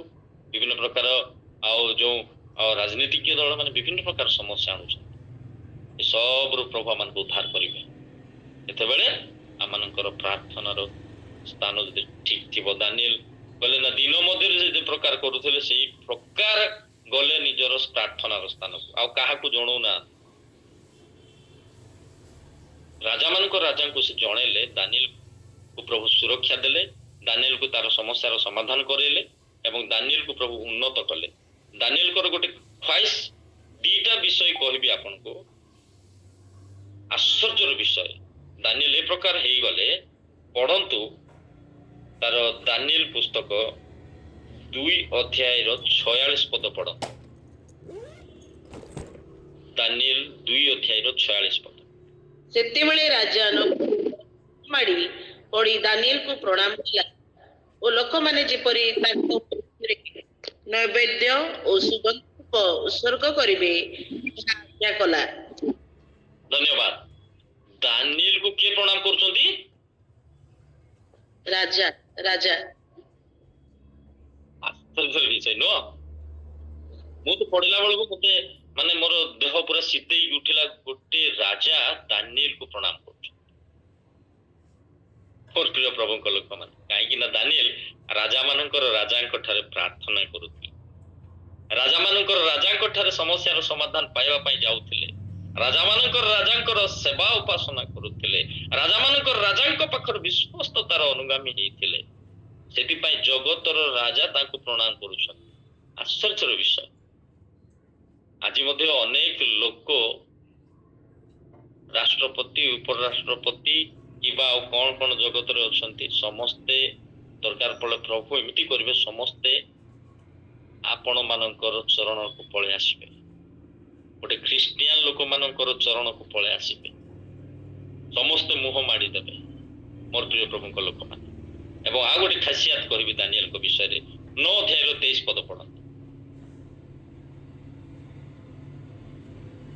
ବିଭିନ୍ନ ପ୍ରକାର ଯୋଉ ରାଜନୀତିଜ୍ଞ ଦଳ ମାନେ ବିଭିନ୍ନ ପ୍ରକାର ସମସ୍ୟା ଆଣୁଛନ୍ତି। ଏ ସବୁରୁ ପ୍ରଭୁ ଆମମାନଙ୍କୁ ଉଦ୍ଧାର କରିବେ ଯେତେବେଳେ ଆମମାନଙ୍କର ପ୍ରାର୍ଥନାର ସ୍ଥାନ ଯଦି ଠିକ ଥିବ। ଦାନିଏଲ ଗଲେ ନା, ଦିନ ମଧ୍ୟରେ ଯେ ପ୍ରକାର କରୁଥିଲେ ସେଇ ପ୍ରକାର ଗଲେ ନିଜର ପ୍ରାର୍ଥନାର ସ୍ଥାନକୁ, ଆଉ କାହାକୁ ଜଣଉନା। ରାଜାଙ୍କୁ ସେ ଜଣେଇଲେ, ଦାନିଏଲକୁ ପ୍ରଭୁ ସୁରକ୍ଷା ଦେଲେ, ଦାନିଏଲକୁ ତାର ସମସ୍ୟାର ସମାଧାନ କରେଇଲେ ଏବଂ ଦାନିଏଲକୁ ପ୍ରଭୁ ଉନ୍ନତ କଲେ। ଦାନିଏଲଙ୍କର ଗୋଟେ ଖ୍ୱାଇଶ, ଦିଟା ବିଷୟ କହିବି ଆପଣଙ୍କୁ, ଆଶ୍ଚର୍ଯ୍ୟର ବିଷୟ। ଦାନିଏଲ ଏ ପ୍ରକାର ହେଇଗଲେ, ପଢନ୍ତୁ ତାର ଦାନିଏଲ ପୁସ୍ତକ 2 ଅଧ୍ୟାୟର 46 ପଦ ପଢନ୍ତୁ। ଦାନିଏଲ 2 ଅଧ୍ୟାୟର 46 ପଦ। ସେତେବେଳେ ରାଜା ମାଡ଼ି ପଡ଼ି ଦାନିଏଲକୁ ପ୍ରଣାମ କଲା ଓ ଲୋକମାନେ ଯେପରି ତାଙ୍କ ନୈବେଦ୍ୟ ଓ ସୁଗନ୍ଧ ଉତ୍ସର୍ଗ କରିବେ ଆଜ୍ଞା କଲା। ଧନ୍ୟବାଦ। ଦାନିଏଲକୁ କିଏ ପ୍ରଣାମ କରୁଛନ୍ତି? ରାଜା। ଆଶ୍ଚର୍ଯ୍ୟ ବିଷୟ ନୁହଁ? ମୁଁ ତ ପଢିଲା ବେଳକୁ ମତେ ମୋର ଦେହ ପୁରା ଶୀତେଇକି ଉଠିଲା। ଗୋଟେ ରାଜା ଦାନିଏଲକୁ ପ୍ରଣାମ କରୁଛନ୍ତି। ମୋର ପ୍ରିୟ ପ୍ରଭୁଙ୍କ ଲୋକମାନେ, କାହିଁକି ନା ଦାନିଏଲ ରାଜାମାନଙ୍କର ରାଜାଙ୍କ ଠାରେ ପ୍ରାର୍ଥନା କରୁଥିଲେ। ରାଜାମାନଙ୍କର ରାଜାଙ୍କ ଠାରେ ସମସ୍ୟାର ସମାଧାନ ପାଇବା ପାଇଁ ଯାଉଥିଲେ। ରାଜାମାନଙ୍କର ରାଜାଙ୍କର ସେବା ଉପାସନା କରୁଥିଲେ। ରାଜାମାନଙ୍କର ରାଜାଙ୍କ ପାଖରେ ବିଶ୍ୱସ୍ତତାର ଅନୁଗାମୀ ହେଇଥିଲେ। ସେଥିପାଇଁ ଜଗତର ରାଜା ତାଙ୍କୁ ପ୍ରଣାମ କରୁଛନ୍ତି। ଆଶ୍ଚର୍ଯ୍ୟର ବିଷୟ, ଆଜି ମଧ୍ୟ ଅନେକ ଲୋକ ରାଷ୍ଟ୍ରପତି, ଉପରାଷ୍ଟ୍ରପତି କିମ୍ବା ଆଉ କଣ କଣ ଜଗତରେ ଅଛନ୍ତି, ସମସ୍ତେ ଦରକାର ପଡିଲେ ପ୍ରଭୁ ଏମିତି କରିବେ, ସମସ୍ତେ ଆପଣ ମାନଙ୍କର ଚରଣକୁ ପଳେଇ ଆସିବେ। ଗୋଟେ ଖ୍ରୀଷ୍ଟିଆନ ଲୋକମାନଙ୍କର ଚରଣକୁ ପଳେଇ ଆସିବେ, ସମସ୍ତେ ମୁହଁ ମାଡ଼ିଦେବେ। ମୋର ପ୍ରିୟ ପ୍ରଭୁଙ୍କ ଲୋକମାନେ, ଏବଂ ଆଉ ଗୋଟେ ଖାସିଆତ କହିବି ଦାନିଏଲଙ୍କ ବିଷୟରେ। 9 ଅଧ୍ୟାୟର 23 ପଦ ପଢନ୍ତୁ।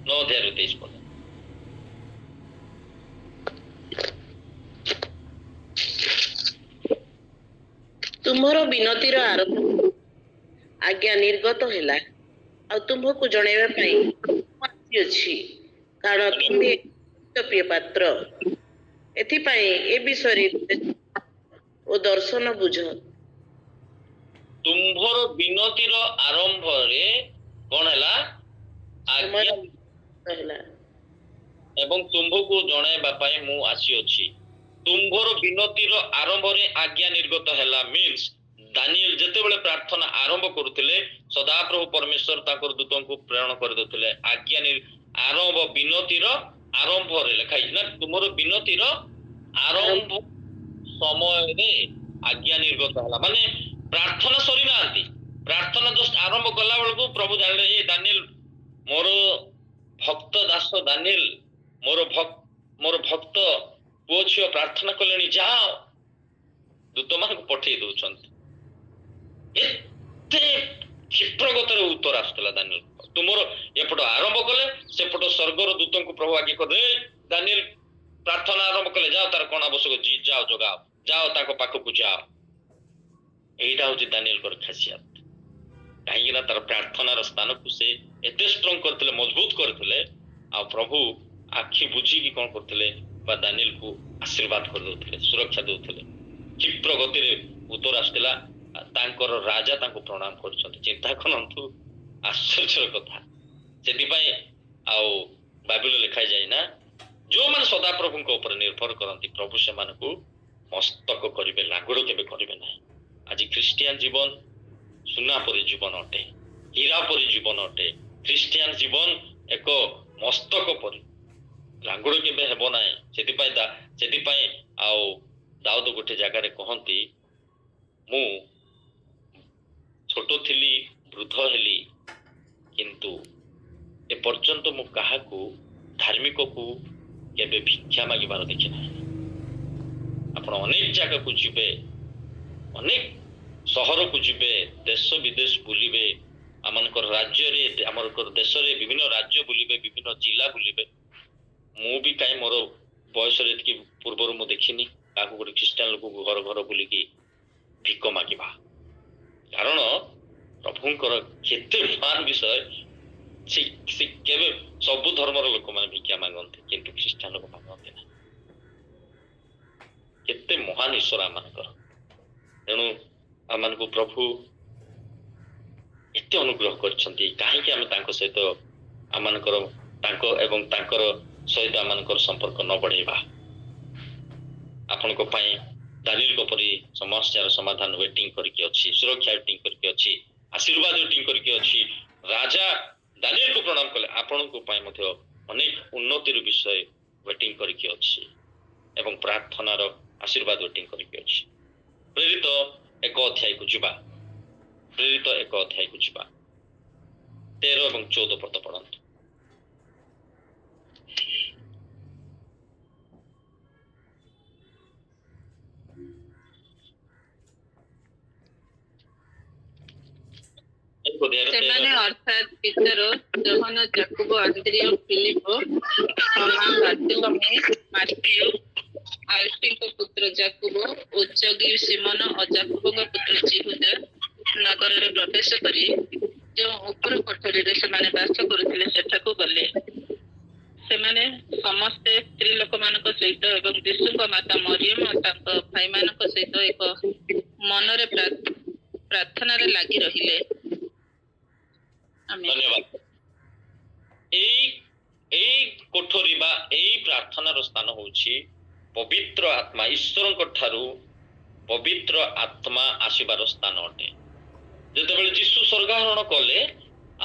9 ଅଧ୍ୟାୟର 23 ପଦ। ତୁମର ବିନତିର ଆରମ୍ଭ ଆଜ୍ଞା ନିର୍ଗତ ହେଲା, ଆଉ ତୁମକୁ ଜଣାଇବା ପାଇଁ ମୁଁ ଆସିଅଛି, କାରଣ ତୁମେ ପ୍ରିୟ ପାତ୍ର। ଏଥିପାଇଁ ଏ ବିଷୟରେ ଓ ଦର୍ଶନ ବୁଝ। ତୁମ୍ଭର ବିନତିର ଆରମ୍ଭରେ କଣ ହେଲା? ଆଜ୍ଞା ହେଲା ଏବଂ ତୁମ୍ଭକୁ ଜଣାଇବା ପାଇଁ ମୁଁ ଆସିଅଛି। ତୁମ୍ଭର ବିନତିର ଆରମ୍ଭରେ ଆଜ୍ଞା ନିର୍ଗତ ହେଲା ମିନ୍ସ ଦାନିଏଲ ଯେତେବେଳେ ପ୍ରାର୍ଥନା ଆରମ୍ଭ କରୁଥିଲେ, ସଦାପ୍ରଭୁ ପରମେଶ୍ୱର ତାଙ୍କର ଦୂତଙ୍କୁ ପ୍ରେରଣ କରିଦେଉଥିଲେ। ଆରମ୍ଭ, ବିନତିର ଆରମ୍ଭରେ ଲେଖା ହେଇଛି ନା, ତୁମର ବିନତିର ଆରମ୍ଭ ସମୟରେ ଆଜ୍ଞା ନିର୍ଗତ ହେଲା। ମାନେ ପ୍ରାର୍ଥନା ସରିନାହାନ୍ତି, ପ୍ରାର୍ଥନା ଜଷ୍ଟ ଆରମ୍ଭ କଲା ବେଳକୁ ପ୍ରଭୁ ଜାଣିଲେ, ଏ ଦାନିଏଲ, ମୋର ଭକ୍ତ ଦାସ ଦାନିଏଲ, ମୋର ଭକ୍ତ ପୁଅ ଝିଅ ପ୍ରାର୍ଥନା କଲେଣି, ଯାଅ। ଦୂତମାନଙ୍କୁ ପଠେଇ ଦଉଛନ୍ତି। ଏତେ କ୍ଷିପ୍ରଗତିରେ ଉତ୍ତର ଆସୁଥିଲା ଦାନିଏଲ। ତୁମର ଏପଟ ଆରମ୍ଭ କଲେ, ସେପଟ ସ୍ୱର୍ଗର ଦୂତଙ୍କୁ ପ୍ରଭୁ ଆଜ୍ଞା କରିଦେଲେ, ଦାନିଏଲ ପ୍ରାର୍ଥନା ଆରମ୍ଭ କଲେ, ଯାଅ ତାର କଣ ଆବଶ୍ୟକ, ଯାଅ ଯୋଗାଅ, ଯାଅ ତାଙ୍କ ପାଖକୁ ଯାଅ। ଏଇଟା ହଉଛି ଦାନିଏଲଙ୍କର ଖାସିୟତ। କାହିଁକି ନା ତାର ପ୍ରାର୍ଥନାର ସ୍ଥାନକୁ ସେ ଏତେ ଷ୍ଟ୍ରଙ୍ଗ କରିଥିଲେ, ମଜବୁତ କରିଥିଲେ, ଆଉ ପ୍ରଭୁ ଆଖି ବୁଝିକି କଣ କରୁଥିଲେ, ବା ଦାନିଏଲକୁ ଆଶୀର୍ବାଦ କରିଦଉଥିଲେ, ସୁରକ୍ଷା ଦଉଥିଲେ। କ୍ଷିପ୍ର ଗତିରେ ଉତ୍ତର ଆସିଥିଲା। ତାଙ୍କର ରାଜା ତାଙ୍କୁ ପ୍ରଣାମ କରୁଛନ୍ତି। ଚିନ୍ତା କରନ୍ତୁ, ଆଶ୍ଚର୍ଯ୍ୟର କଥା। ସେଥିପାଇଁ ଆଉ ବାଇବେଲରେ ଲେଖାଯାଏ ନା, ଯୋଉମାନେ ସଦାପ୍ରଭୁଙ୍କ ଉପରେ ନିର୍ଭର କରନ୍ତି, ପ୍ରଭୁ ସେମାନଙ୍କୁ ମସ୍ତକ କରିବେ, ଲାଙ୍ଗୁଡ଼ କେବେ କରିବେ ନାହିଁ। ଆଜି ଖ୍ରୀଷ୍ଟିଆନ ଜୀବନ ସୁନା ପରି ଜୀବନ ଅଟେ, ହୀରା ପରି ଜୀବନ ଅଟେ। ଖ୍ରୀଷ୍ଟିଆନ ଜୀବନ ଏକ ମସ୍ତକ ପରି, ଲାଙ୍ଗୁଡ଼ କେବେ ହେବ ନାହିଁ। ସେଥିପାଇଁ ଆଉ ଦାଉଦ ଗୋଟେ ଜାଗାରେ କହନ୍ତି, ମୁଁ ଛୋଟ ଥିଲି, ବୃଦ୍ଧ ହେଲି, କିନ୍ତୁ ଏପର୍ଯ୍ୟନ୍ତ ମୁଁ କାହାକୁ ଧାର୍ମିକକୁ କେବେ ଭିକ୍ଷା ମାଗିବାର ଦେଖି ନାହିଁ। ଆପଣ ଅନେକ ଜାଗାକୁ ଯିବେ, ଅନେକ ସହରକୁ ଯିବେ, ଦେଶ ବିଦେଶ ବୁଲିବେ, ଆମମାନଙ୍କର ରାଜ୍ୟରେ, ଆମର ଦେଶରେ ବିଭିନ୍ନ ରାଜ୍ୟ ବୁଲିବେ, ବିଭିନ୍ନ ଜିଲ୍ଲା ବୁଲିବେ। ମୁଁ ବି କାହିଁ ମୋର ବୟସରେ ଏତିକି ପୂର୍ବରୁ ମୁଁ ଦେଖିନି କାହାକୁ ଗୋଟେ ଖ୍ରୀଷ୍ଟିଆନ ଲୋକକୁ ଘର ଘର ବୁଲିକି ଭିକ ମାଗିବା। କାରଣ ପ୍ରଭୁଙ୍କର କେତେ ମହାନ ବିଷୟ। ସେ କେବେ ସବୁ ଧର୍ମର ଲୋକମାନେ ଭିକ୍ଷା ମାଗନ୍ତି, କିନ୍ତୁ ଖ୍ରୀଷ୍ଟିଆନ ଲୋକ ମାଗନ୍ତି ନା। କେତେ ମହାନ ଈଶ୍ୱର ଆମମାନଙ୍କର। ତେଣୁ ଆମମାନଙ୍କୁ ପ୍ରଭୁ ଏତେ ଅନୁଗ୍ରହ କରିଛନ୍ତି, କାହିଁକି ଆମେ ତାଙ୍କ ସହିତ ତାଙ୍କର ସହିତ ଆମମାନଙ୍କର ସମ୍ପର୍କ ନ ବଢେଇବା। ଆପଣଙ୍କ ପାଇଁ ଦାନିଏଲଙ୍କ ପରି ସମସ୍ୟାର ସମାଧାନ ୱେଟିଂ କରିକି ଅଛି, ସୁରକ୍ଷା ୱେଟିଂ କରିକି ଅଛି, ଆଶୀର୍ବାଦ ୱେଟିଂ କରିକି ଅଛି। ରାଜା ଦାନିଏଲକୁ ପ୍ରଣାମ କଲେ, ଆପଣଙ୍କ ପାଇଁ ମଧ୍ୟ ଅନେକ ଉନ୍ନତିର ବିଷୟ ୱେଟିଂ କରିକି ଅଛି, ଏବଂ ପ୍ରାର୍ଥନାର ଆଶୀର୍ବାଦ ୱେଟିଂ କରିକି ଅଛି। ପ୍ରେରିତ 1 ଅଧ୍ୟାୟକୁ ଯିବା। 13 ଏବଂ 14 ପଦ ପଢନ୍ତୁ। ସେମାନେ ଅର୍ଥାତ୍ ପିତର, ଯୋହନ, ଯାକୁବ, ଆନ୍ଦ୍ରିୟ, ଫିଲିପ, ଥୋମା, ବାର୍ଥୋଲୋମେ, ମାର୍ଥିୟ, ଆଲଫିଙ୍କ ପୁତ୍ର ଯାକୁବ, ଉଚ୍ଚଗୀ ସିମୋନ ଓ ଯାକୁବଙ୍କ ପୁତ୍ର ଯିହୁଦା ନଗରରେ ପ୍ରବେଶ କରି ଯେଉଁ ଉପର କୋଠରୀରେ ସେମାନେ ବାସ କରୁଥିଲେ ସେଠାକୁ ଗଲେ। ସେମାନେ ସମସ୍ତେ ସ୍ତ୍ରୀ ଲୋକମାନଙ୍କ ସହିତ ଏବଂ ଯୀଶୁଙ୍କ ମାତା ମରିୟମ ତାଙ୍କ ଭାଇମାନଙ୍କ ସହିତ ଏକ ମନରେ ପ୍ରାର୍ଥନାରେ ଲାଗି ରହିଲେ। ଆମେନ୍। ଧନ୍ୟବାଦ। ଏଇ କୋଠରୀ ବା ଏଇ ପ୍ରାର୍ଥନାର ସ୍ଥାନ ହଉଛି ପବିତ୍ର ଆତ୍ମା, ଈଶ୍ୱରଙ୍କ ଠାରୁ ପବିତ୍ର ଆତ୍ମା ଆସିବାର ସ୍ଥାନ ଅଟେ। ଯେତେବେଳେ ଯୀଶୁ ସ୍ୱର୍ଗାରୋହଣ କଲେ,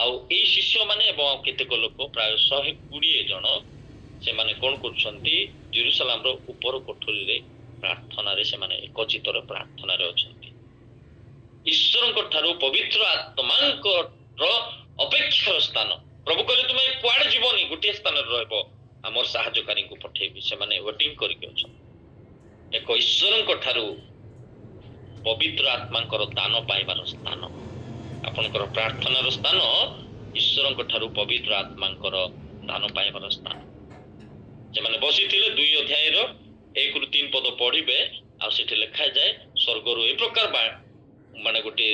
ଆଉ ଏଇ ଶିଷ୍ୟମାନେ ଏବଂ ଆଉ କେତେକ ଲୋକ ପ୍ରାୟ 120 ଜଣ ସେମାନେ କଣ କରୁଛନ୍ତି, ଜେରୁସାଲାମର ଉପର କୋଠରୀରେ ପ୍ରାର୍ଥନାରେ ସେମାନେ ଏକଚିତର ପ୍ରାର୍ଥନାରେ ଅଛନ୍ତି। ଈଶ୍ୱରଙ୍କ ଠାରୁ ପବିତ୍ର ଆତ୍ମାଙ୍କର ଅପେକ୍ଷାର ସ୍ଥାନ। ପ୍ରଭୁ କହିଲେ ତୁମେ କୁଆଡେ ଯିବନି, ଗୋଟିଏ ସ୍ଥାନରେ ରହିବ, ଆମର ସାହାଯ୍ୟକାରୀଙ୍କୁ ପଠେଇବି। ସେମାନେ ୱେଟିଂ କରିକି ଅଛନ୍ତି। ଏକ ଈଶ୍ୱରଙ୍କ ଠାରୁ ପବିତ୍ର ଆତ୍ମାଙ୍କର ଦାନ ପାଇବାର ସ୍ଥାନ, ଆପଣଙ୍କର ପ୍ରାର୍ଥନାର ସ୍ଥାନ ଈଶ୍ୱରଙ୍କ ଠାରୁ ପବିତ୍ର ଆତ୍ମାଙ୍କର ଦାନ ପାଇବାର ସ୍ଥାନ। ସେମାନେ ବସିଥିଲେ 2 ଅଧ୍ୟାୟର 1ରୁ 3 ପଦ ପଢିବେ, ଆଉ ସେଠି ଲେଖାଯାଏ ସ୍ୱର୍ଗରୁ ଏ ପ୍ରକାର ମାନେ ଗୋଟେ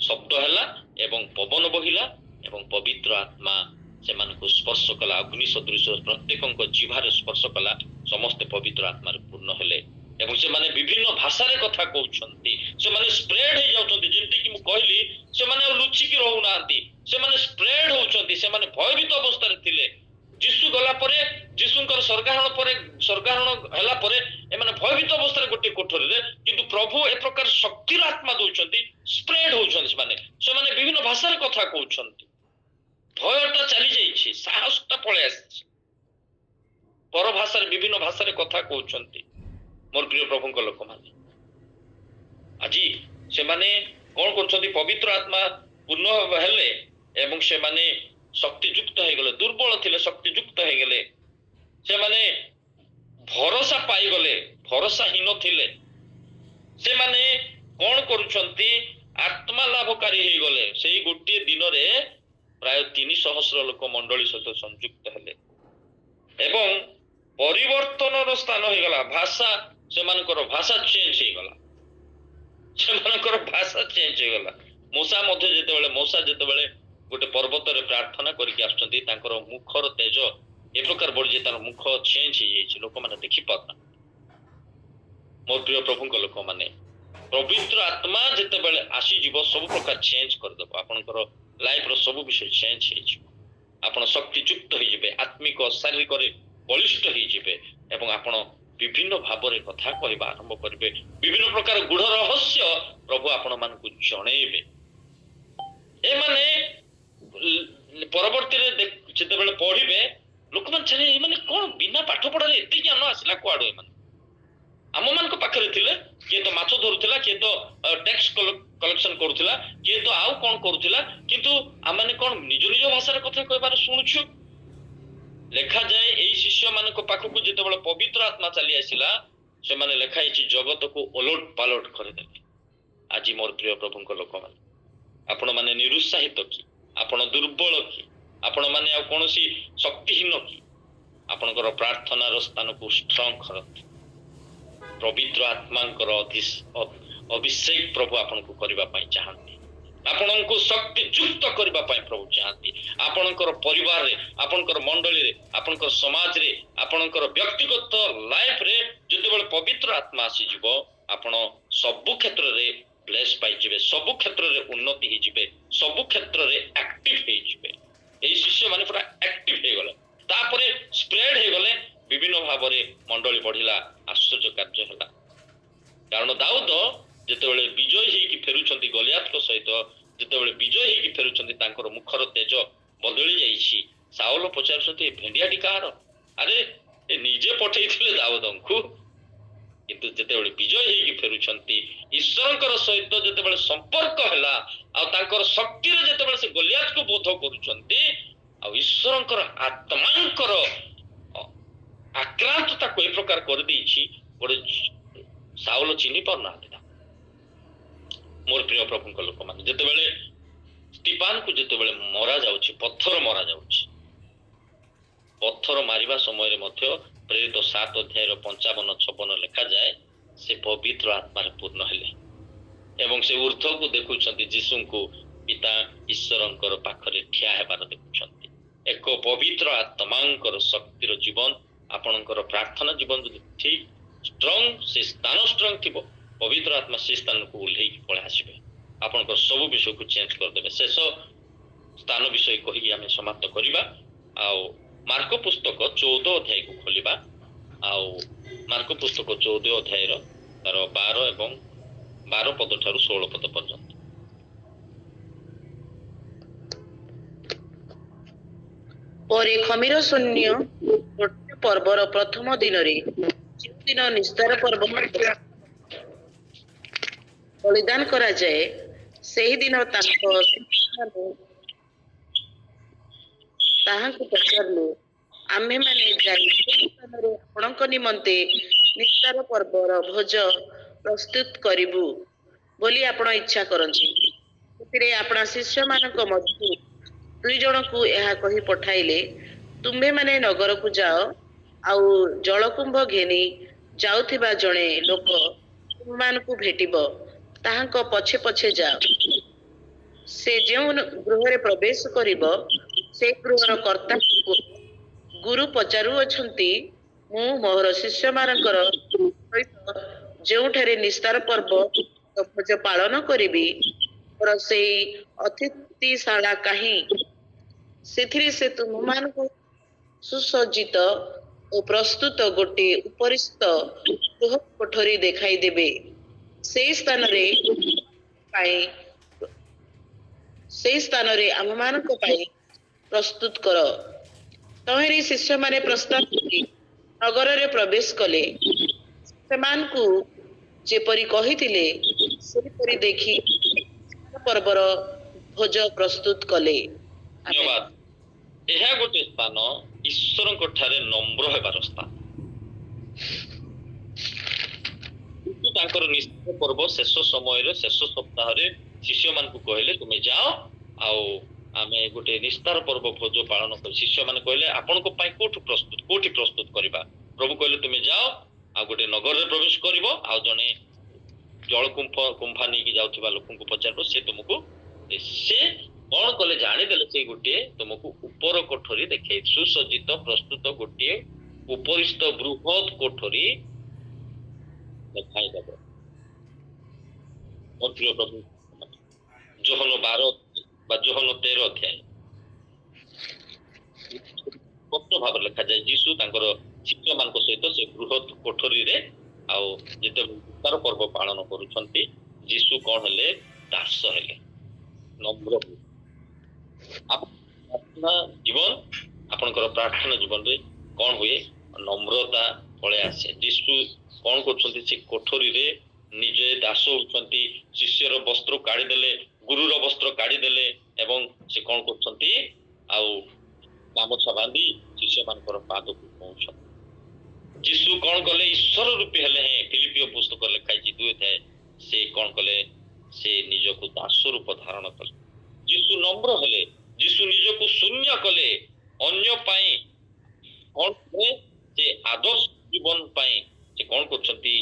ଶବ୍ଦ ହେଲା ଏବଂ ପବନ ବହିଲା ଏବଂ ପବିତ୍ର ଆତ୍ମା ସେମାନଙ୍କୁ ସ୍ପର୍ଶ କଲା। ଅଗ୍ନି ସଦୃଶ ପ୍ରତ୍ୟେକଙ୍କ ଜିହ୍ବାରେ ସ୍ପର୍ଶ କଲା। ସମସ୍ତେ ପବିତ୍ର ଆତ୍ମାରେ ପୂର୍ଣ୍ଣ ହେଲେ ଏବଂ ସେମାନେ ବିଭିନ୍ନ ଭାଷାରେ କଥା କହୁଛନ୍ତି। ସେମାନେ ସ୍ପ୍ରେଡ ହେଇଯାଉଛନ୍ତି। ଯେମିତିକି ମୁଁ କହିଲି, ସେମାନେ ଆଉ ଲୁଚିକି ରହୁନାହାନ୍ତି, ସେମାନେ ସ୍ପ୍ରେଡ ହଉଛନ୍ତି। ସେମାନେ ଭୟଭୀତ ଅବସ୍ଥାରେ ଥିଲେ। ଯୀଶୁ ଗଲା ପରେ, ଯୀଶୁଙ୍କର ସ୍ୱର୍ଗାରୋହଣ ହେଲା ପରେ ଏମାନେ ଭୟଭୀତ ଅବସ୍ଥାରେ ଗୋଟିଏ କୋଠରୀରେ, କିନ୍ତୁ ପ୍ରଭୁ ଏ ପ୍ରକାର ଶକ୍ତିର ଆତ୍ମା ଦଉଛନ୍ତି, ସ୍ପ୍ରେଡ ହଉଛନ୍ତି। ସେମାନେ ବିଭିନ୍ନ ଭାଷାରେ କଥା କହୁଛନ୍ତି। ଭୟଟା ଚାଲି ଯାଇଛି, ସାହସଟା ପଳେଇ ଆସିଛି। ପର ଭାଷାରେ, ବିଭିନ୍ନ ଭାଷାରେ କଥା କହୁଛନ୍ତି। ମୋର ପ୍ରିୟ ପ୍ରଭୁଙ୍କ ଲୋକମାନେ, ଆଜି ସେମାନେ କଣ କରୁଛନ୍ତି, ପବିତ୍ର ଆତ୍ମା ପୂର୍ଣ୍ଣ ହେଲେ ଏବଂ ସେମାନେ ଶକ୍ତିଯୁକ୍ତ ହେଇଗଲେ। ଦୁର୍ବଳ ଥିଲେ, ଶକ୍ତିଯୁକ୍ତ ହେଇଗଲେ। ସେମାନେ ଭରସା ପାଇଗଲେ, ଭରସାହୀନ ଥିଲେ। ସେମାନେ କଣ କରୁଛନ୍ତି, ଆତ୍ମା ଲାଭକାରୀ ହେଇଗଲେ। ସେଇ ଗୋଟିଏ ଦିନରେ ପ୍ରାୟ 300 ଲୋକ ମଣ୍ଡଳୀ ସହିତ ସଂଯୁକ୍ତ ହେଲେ ଏବଂ ପରିବର୍ତ୍ତନର ସ୍ଥାନ ହେଇଗଲା। ଭାଷା, ସେମାନଙ୍କର ଭାଷା ଚେଞ୍ଜ ହେଇଗଲା। ମୂଷା ଯେତେବେଳେ ଗୋଟେ ପର୍ବତରେ ପ୍ରାର୍ଥନା କରିକି ଆସୁଛନ୍ତି, ତାଙ୍କର ମୁଖର ତେଜ ଏ ପ୍ରକାର ବଢିଯାଏ, ତାର ମୁଖ ଚେଞ୍ଜ ହେଇଯାଇଛି, ଲୋକମାନେ ଦେଖିପାରୁନାହାନ୍ତି। ମୋର ପ୍ରିୟ ପ୍ରଭୁଙ୍କ ଲୋକମାନେ, ପବିତ୍ର ଆତ୍ମା ଯେତେବେଳେ ଆସିଯିବ, ସବୁ ପ୍ରକାର ଚେଞ୍ଜ କରିଦେବ। ଆପଣଙ୍କର ଲାଇଫର ସବୁ ବିଷୟ ଚେଞ୍ଜ ହେଇଯିବ। ଆପଣ ଶକ୍ତିଯୁକ୍ତ ହେଇଯିବେ, ଆତ୍ମିକ ଶାରୀରିକରେ ବଳିଷ୍ଠ ହେଇଯିବେ ଏବଂ ଆପଣ ବିଭିନ୍ନ ଭାବରେ କଥା କହିବା ଆରମ୍ଭ କରିବେ। ବିଭିନ୍ନ ପ୍ରକାର ଗୂଢ ରହସ୍ୟ ପ୍ରଭୁ ଆପଣମାନଙ୍କୁ ଜଣେଇବେ। ଏମାନେ ପରବର୍ତ୍ତୀରେ ଯେତେବେଳେ ପଢିବେ, ଲୋକମାନେ ଚାହିଁବେ ଏମାନେ କଣ ବିନା ପାଠ ପଢାରେ ଏତେ ଜ୍ଞାନ ଆସିଲା କୁଆଡୁ? ଏମାନେ ଆମମାନଙ୍କ ପାଖରେ ଥିଲେ, କିଏ ତ ମାଛ ଧରୁଥିଲା, କିଏ ତ ଟ୍ୟାକ୍ସ କଲେକ୍ସନ କରୁଥିଲା, କିଏ ତ ଆଉ କଣ କରୁଥିଲା, କିନ୍ତୁ ଆମେ କଣ ନିଜ ନିଜ ଭାଷାରେ କଥା କହିବାର ଶୁଣୁଛୁ। ଲେଖାଯାଏ ଏଇ ଶିଷ୍ୟମାନଙ୍କ ପାଖକୁ ଯେତେବେଳେ ପବିତ୍ର ଆତ୍ମା ଚାଲି ଆସିଲା, ସେମାନେ ଲେଖା ହେଇଛି ଜଗତକୁ ଓଲଟ ପାଲଟ କରିଦେଲେ। ଆଜି ମୋର ପ୍ରିୟ ପ୍ରଭୁଙ୍କ ଲୋକମାନେ, ଆପଣମାନେ ନିରୁତ୍ସାହିତ କି? ଆପଣ ଦୁର୍ବଳ କି? ଆପଣମାନେ ଆଉ କୌଣସି ଶକ୍ତିହୀନ କି? ଆପଣଙ୍କର ପ୍ରାର୍ଥନାର ସ୍ଥାନକୁ ଷ୍ଟ୍ରଙ୍ଗ କରନ୍ତୁ। ପବିତ୍ର ଆତ୍ମାଙ୍କର ଅଭିଷେକ ପ୍ରଭୁ ଆପଣଙ୍କୁ କରିବା ପାଇଁ ଚାହାନ୍ତି। ଆପଣଙ୍କୁ ଶକ୍ତିଯୁକ୍ତ କରିବା ପାଇଁ ପ୍ରଭୁ ଚାହାନ୍ତି। ଆପଣଙ୍କର ପରିବାରରେ, ଆପଣଙ୍କର ମଣ୍ଡଳୀରେ, ଆପଣଙ୍କର ସମାଜରେ, ଆପଣଙ୍କର ବ୍ୟକ୍ତିଗତ ଲାଇଫରେ ଯେତେବେଳେ ପବିତ୍ର ଆତ୍ମା ଆସିଯିବ, ଆପଣ ସବୁ କ୍ଷେତ୍ରରେ ବ୍ଲେସ୍ ପାଇଯିବେ, ସବୁ କ୍ଷେତ୍ରରେ ଉନ୍ନତି ହେଇଯିବେ, ସବୁ କ୍ଷେତ୍ରରେ ଆକ୍ଟିଭ ହେଇଯିବେ। ଏଇ ଶିଷ୍ୟମାନେ ପୁରା ଆକ୍ଟିଭ ହେଇଗଲେ, ତାପରେ ସ୍ପ୍ରେଡ ହେଇଗଲେ, ବିଭିନ୍ନ ଭାବରେ ମଣ୍ଡଳୀ ବଢିଲା, ଆଶ୍ଚର୍ଯ୍ୟ କାର୍ଯ୍ୟ ହେଲା। କାରଣ ଦାଉଦ ଯେତେବେଳେ ବିଜୟ ହେଇକି ଫେରୁଛନ୍ତି ଗଲିଆତଙ୍କ ସହିତ, ଯେତେବେଳେ ବିଜୟ ହେଇକି ଫେରୁଛନ୍ତି, ତାଙ୍କର ମୁଖର ତେଜ ବଦଳି ଯାଇଛି। ସାଉଲ ପଚାରୁଛନ୍ତି, ଏ ଭେଣ୍ଡିଆଟି କାହାର? ଆରେ ଏ ନିଜେ ପଠେଇଥିଲେ ଦାଉଦଙ୍କୁ। କିନ୍ତୁ ଯେତେବେଳେ ବିଜୟ ହେଇକି ଫେରୁଛନ୍ତି, ଈଶ୍ୱରଙ୍କର ସହିତ ଯେତେବେଳେ ସମ୍ପର୍କ ହେଲା, ଆଉ ତାଙ୍କର ଶକ୍ତିରେ ଯେତେବେଳେ ସେ ଗଲିଆତକୁ ବୋଧ କରୁଛନ୍ତି, ଆଉ ଈଶ୍ୱରଙ୍କର ଆତ୍ମାଙ୍କର ଆକ୍ରାନ୍ତ ତାକୁ ଏ ପ୍ରକାର କରିଦେଇଛି, ଗୋଟେ ସାଉଲ ଚିହ୍ନି ପାରୁନାହାନ୍ତି। ମୋର ପ୍ରିୟ ପ୍ରଭୁଙ୍କ ଲୋକମାନେ, ଯେତେବେଳେ ସ୍ତିଫାନକୁ ଯେତେବେଳେ ମରା ଯାଉଛି, ପଥର ମରା ଯାଉଛି, ପଥର ମାରିବା ସମୟରେ ମଧ୍ୟ ପ୍ରେରିତ 7 ଅଧ୍ୟାୟର 55-56 ଲେଖାଯାଏ, ସେ ପବିତ୍ର ଆତ୍ମାରେ ପୂର୍ଣ୍ଣ ହେଲେ ଏବଂ ସେ ଉର୍ଦ୍ଧ୍ୱକୁ ଦେଖୁଛନ୍ତି, ଯୀଶୁଙ୍କୁ ପିତା ଈଶ୍ୱରଙ୍କର ପାଖରେ ଠିଆ ହେବାର ଦେଖୁଛନ୍ତି ଏକ ପବିତ୍ର ଆତ୍ମାଙ୍କର ଶକ୍ତିର ଜୀବନ ଆପଣଙ୍କର ପ୍ରାର୍ଥନା ଜୀବନ ଯଦି ଠିକ ଷ୍ଟ୍ରଙ୍ଗ ସେ ସ୍ଥାନ ଷ୍ଟ୍ରଙ୍ଗ ଥିବ ପବିତ୍ର ଆତ୍ମା ସେ ସ୍ଥାନକୁ ଓହ୍ଲେଇକି ପଳେଇ ଆସିବେ ଆପଣଙ୍କର ସବୁ ବିଷୟକୁ ଚେଞ୍ଜ କରିଦେବେ। ଶେଷ ସ୍ଥାନ ବିଷୟ କହିକି ଆମେ ସମାପ୍ତ କରିବା। ଆଉ ମାର୍କ ପୁସ୍ତକ 14 ଅଧ୍ୟାୟକୁ ଖୋଲିବା। ଆଉ ମାର୍କ ପୁସ୍ତକ 14 ଅଧ୍ୟାୟର ତାର 12 ପଦ ଠାରୁ 16 ପଦ ପର୍ଯ୍ୟନ୍ତ। ପରେ ଖମିର ଶୂନ୍ୟ ଗୋଟେ ପର୍ବର ପ୍ରଥମ ଦିନରେ ଯେଉଁଦିନ ନିସ୍ତାର ପର୍ବ ବଳିଦାନ କରାଯାଏ ସେହିଦିନ ତାହାଙ୍କୁ ପଚାରିଲେ ଆମ୍ଭେମାନେ ଯାଇ ସେହି ସ୍ଥାନରେ ଆପଣଙ୍କ ନିମନ୍ତେ ନିସ୍ତାର ପର୍ବର ଭୋଜ ପ୍ରସ୍ତୁତ କରିବୁ ବୋଲି ଆପଣ ଇଚ୍ଛା କରନ୍ତି। ସେଥିରେ ଆପଣା ଶିଷ୍ୟମାନଙ୍କ ମଧ୍ୟରୁ 2 ଜଣଙ୍କୁ ଏହା କହି ପଠାଇଲେ ତୁମ୍ଭେମାନେ ନଗରକୁ ଯାଅ ଆଉ ଜଳକୁମ୍ଭ ଘେନି ଯାଉଥିବା ଜଣେ ଲୋକ ତୁମମାନଙ୍କୁ ଭେଟିବ ତାହାଙ୍କ ପଛେ ପଛେ ଯାଅ। ସେ ଯେଉଁ ଗୃହରେ ପ୍ରବେଶ କରିବ ସେ ଗୃହର କର୍ତ୍ତାଙ୍କୁ ଗୁରୁ ପଚାରୁଅଛନ୍ତି ମୁଁ ମୋର ଶିଷ୍ୟମାନଙ୍କର ସହିତ ଯେଉଁଠାରେ ନିସ୍ତାର ପର୍ବ ଭୋଜ ପାଳନ କରିବି ମୋର ସେଇ ଅତିଥିଶାଳା କାହିଁ? ସେଥିରେ ସେ ତୁମମାନଙ୍କୁ ସୁସଜ୍ଜିତ ଓ ପ୍ରସ୍ତୁତ ଗୋଟିଏ ଉପରିସ୍ଥ ଗୃହ କୋଠରୀ ଦେଖାଇ ଦେବେ। ସେଇ ସ୍ଥାନରେ ଆମମାନଙ୍କ ପାଇଁ ପ୍ରସ୍ତୁତ କର। ତହିଁରେ ଶିଷ୍ୟମାନେ ପ୍ରସ୍ତାବ କରି ନଗରରେ ପ୍ରବେଶ କଲେ। ସେମାନଙ୍କୁ ଯେପରି କହିଥିଲେ ସେପରି ଦେଖି ପର୍ବର ଭୋଜ ପ୍ରସ୍ତୁତ କଲେ। ଧନ୍ୟବାଦ। ଏହା ଗୋଟେ ସ୍ଥାନ ଈଶ୍ୱରଙ୍କ ଠାରେ ନମ୍ର ହେବାର ସ୍ଥାନ। କିନ୍ତୁ ତାଙ୍କର ନିସ୍ତାର ପର୍ବ ଶେଷ ସମୟରେ ଶେଷ ସପ୍ତାହରେ ଶିଷ୍ୟମାନଙ୍କୁ କହିଲେ ତୁମେ ଯାଅ ଆଉ ଆମେ ଗୋଟେ ନିସ୍ତାର ପର୍ବ ଭୋଜ ପାଳନ କରି ଶିଷ୍ୟମାନେ କହିଲେ ଆପଣଙ୍କ ପାଇଁ କୋଉଠି ପ୍ରସ୍ତୁତ କରିବା? ପ୍ରଭୁ କହିଲେ ତୁମେ ଯାଅ ଆଉ ଗୋଟେ ନଗରରେ ପ୍ରବେଶ କରିବ ଆଉ ଜଣେ କୁମ୍ଭା ନେଇକି ଯାଉଥିବା ଲୋକଙ୍କୁ ପଚାରିବ ସେ ତୁମକୁ ସେ କଣ କଲେ ଜାଣିଦେଲେ ସେ ଗୋଟିଏ ତୁମକୁ ଉପର କୋଠରୀ ଦେଖେଇ ସୁସଜ୍ଜିତ ପ୍ରସ୍ତୁତ ଗୋଟିଏ ଉପରିସ୍ଥ ବୃହତ କୋଠରୀ ଦେଖାଇଦେବ। ପ୍ରିୟ ପ୍ରଭୁ ଯୋହନ 12 ବା ଯୋହନ 13 ଅଧ୍ୟାୟ ସ୍ପଷ୍ଟ ଭାବରେ ଲେଖାଯାଏ ଯୀଶୁ ତାଙ୍କର ଶିଷ୍ୟମାନଙ୍କ ସହିତ ସେ ବୃହତ କୋଠରୀରେ ଆଉ ଯେତେବେଳେ ନିସ୍ତାର ପର୍ବ ପାଳନ କରୁଛନ୍ତି ଯୀଶୁ କଣ ହେଲେ? ଦାସ ହେଲେ, ନମ୍ର ହେଲେ। ପ୍ରାର୍ଥନା ଜୀବନ ଆପଣଙ୍କର ପ୍ରାର୍ଥନା ଜୀବନରେ କଣ ହୁଏ? ନମ୍ରତା ପଳେଇ ଆସେ। ଯୀଶୁ କଣ କରୁଛନ୍ତି? ସେ କୋଠରୀରେ ନିଜେ ଦାସ ହଉଛନ୍ତି। ଶିଷ୍ୟର ବସ୍ତ୍ର କାଢିଦେଲେ, ଗୁରୁର ବସ୍ତ୍ର କାଢିଦେଲେ ଏବଂ ସେ କଣ କରୁଛନ୍ତି? ଆଉ ଗାମୁଛା ବାନ୍ଧି ଶିଷ୍ୟମାନଙ୍କର ପାଦକୁ ପହଞ୍ଚନ୍ତି। ଯୀଶୁ କଣ କଲେ? ଈଶ୍ୱର ରୂପୀ ହେଲେ। ଫିଲିପିଓ ପୁସ୍ତକ ଲେଖାଇଛି 2 ଅଧ୍ୟାୟ। ସେ କଣ କଲେ? ସେ ନିଜକୁ ଦାସ ରୂପ ଧାରଣ କଲେ। ଯୀଶୁ ନମ୍ର ହେଲେ। ଯୀଶୁ ନିଜକୁ ଶୂନ୍ୟ କଲେ ଅନ୍ୟ ପାଇଁ। କଣ କଲେ? ସେ ଆଦର୍ଶ ଜୀବନ ପାଇଁ ସେ କଣ କରୁଛନ୍ତି?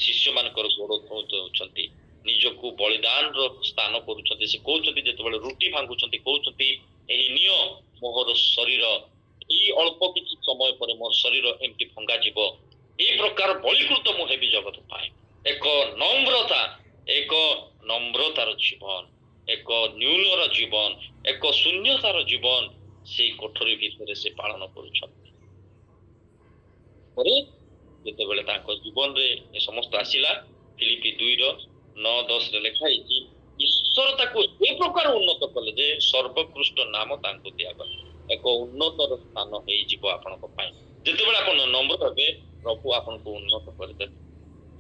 ଶିଷ୍ୟମାନଙ୍କର ଗୋଡ ଧୋଉଛନ୍ତି, ନିଜକୁ ବଳିଦାନର ସ୍ଥାନ କରୁଛନ୍ତି। ସେ କହୁଛନ୍ତି ଯେତେବେଳେ ରୁଟି ଭାଙ୍ଗୁଛନ୍ତି କହୁଛନ୍ତି ଏହି ନିୟ ମୋର ଶରୀର, ଏଇ ଅଳ୍ପ କିଛି ସମୟ ପରେ ମୋର ଶରୀର ଏମିତି ଭଙ୍ଗାଯିବ। এই ପ୍ରକାର ବଳିକୃତ ମୁଁ ହେବି ଜଗତ ପାଇଁ। ଏକ ନମ୍ରତାର ଜୀବନ, ଏକ ନ୍ୟୁନର ଜୀବନ, ଏକ ଶୂନ୍ୟତାର ଜୀବନ ସେଇ କୋଠରୀ ଭିତରେ ସେ ପାଳନ କରୁଛନ୍ତି। ପରେ ଯେତେବେଳେ ତାଙ୍କ ଜୀବନରେ ଏ ସମସ୍ତ ଆସିଲା ଫିଲିପି 2:9-10 ଲେଖା ହେଇଛି ଈଶ୍ୱର ତାକୁ ଏ ପ୍ରକାର ଉନ୍ନତ କଲେ ଯେ ସର୍ବୋତ୍କୃଷ୍ଟ ନାମ ତାଙ୍କୁ ଦିଆଗଲା। ଏକ ଉନ୍ନତର ସ୍ଥାନ ହେଇଯିବ ଆପଣଙ୍କ ପାଇଁ। ଯେତେବେଳେ ଆପଣ ନମ୍ର ହେବେ ପ୍ରଭୁ ଆପଣଙ୍କୁ ଉନ୍ନତ କରିଦେବେ।